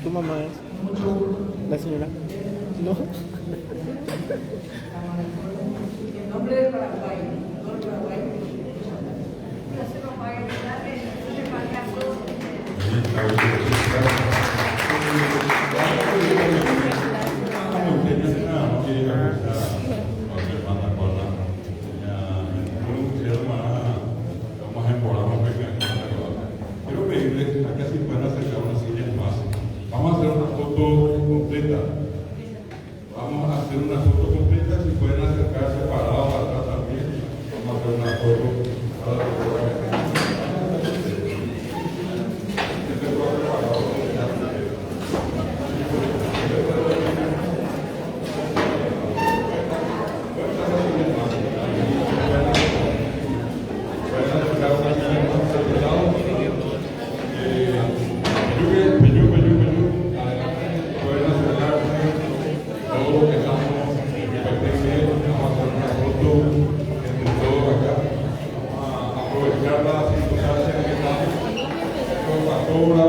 Tu mamá es. La señora. No. En nombre del Paraguay, todo el Paraguay. Quiero pedirles a que si puedan acercar unas sillas más. Vamos a hacer una foto completa. Vamos a hacer una foto completa. Si pueden acercarse parados atrás también. Vamos a hacer una foto aprovechar la circunstancia que estamos con la obra,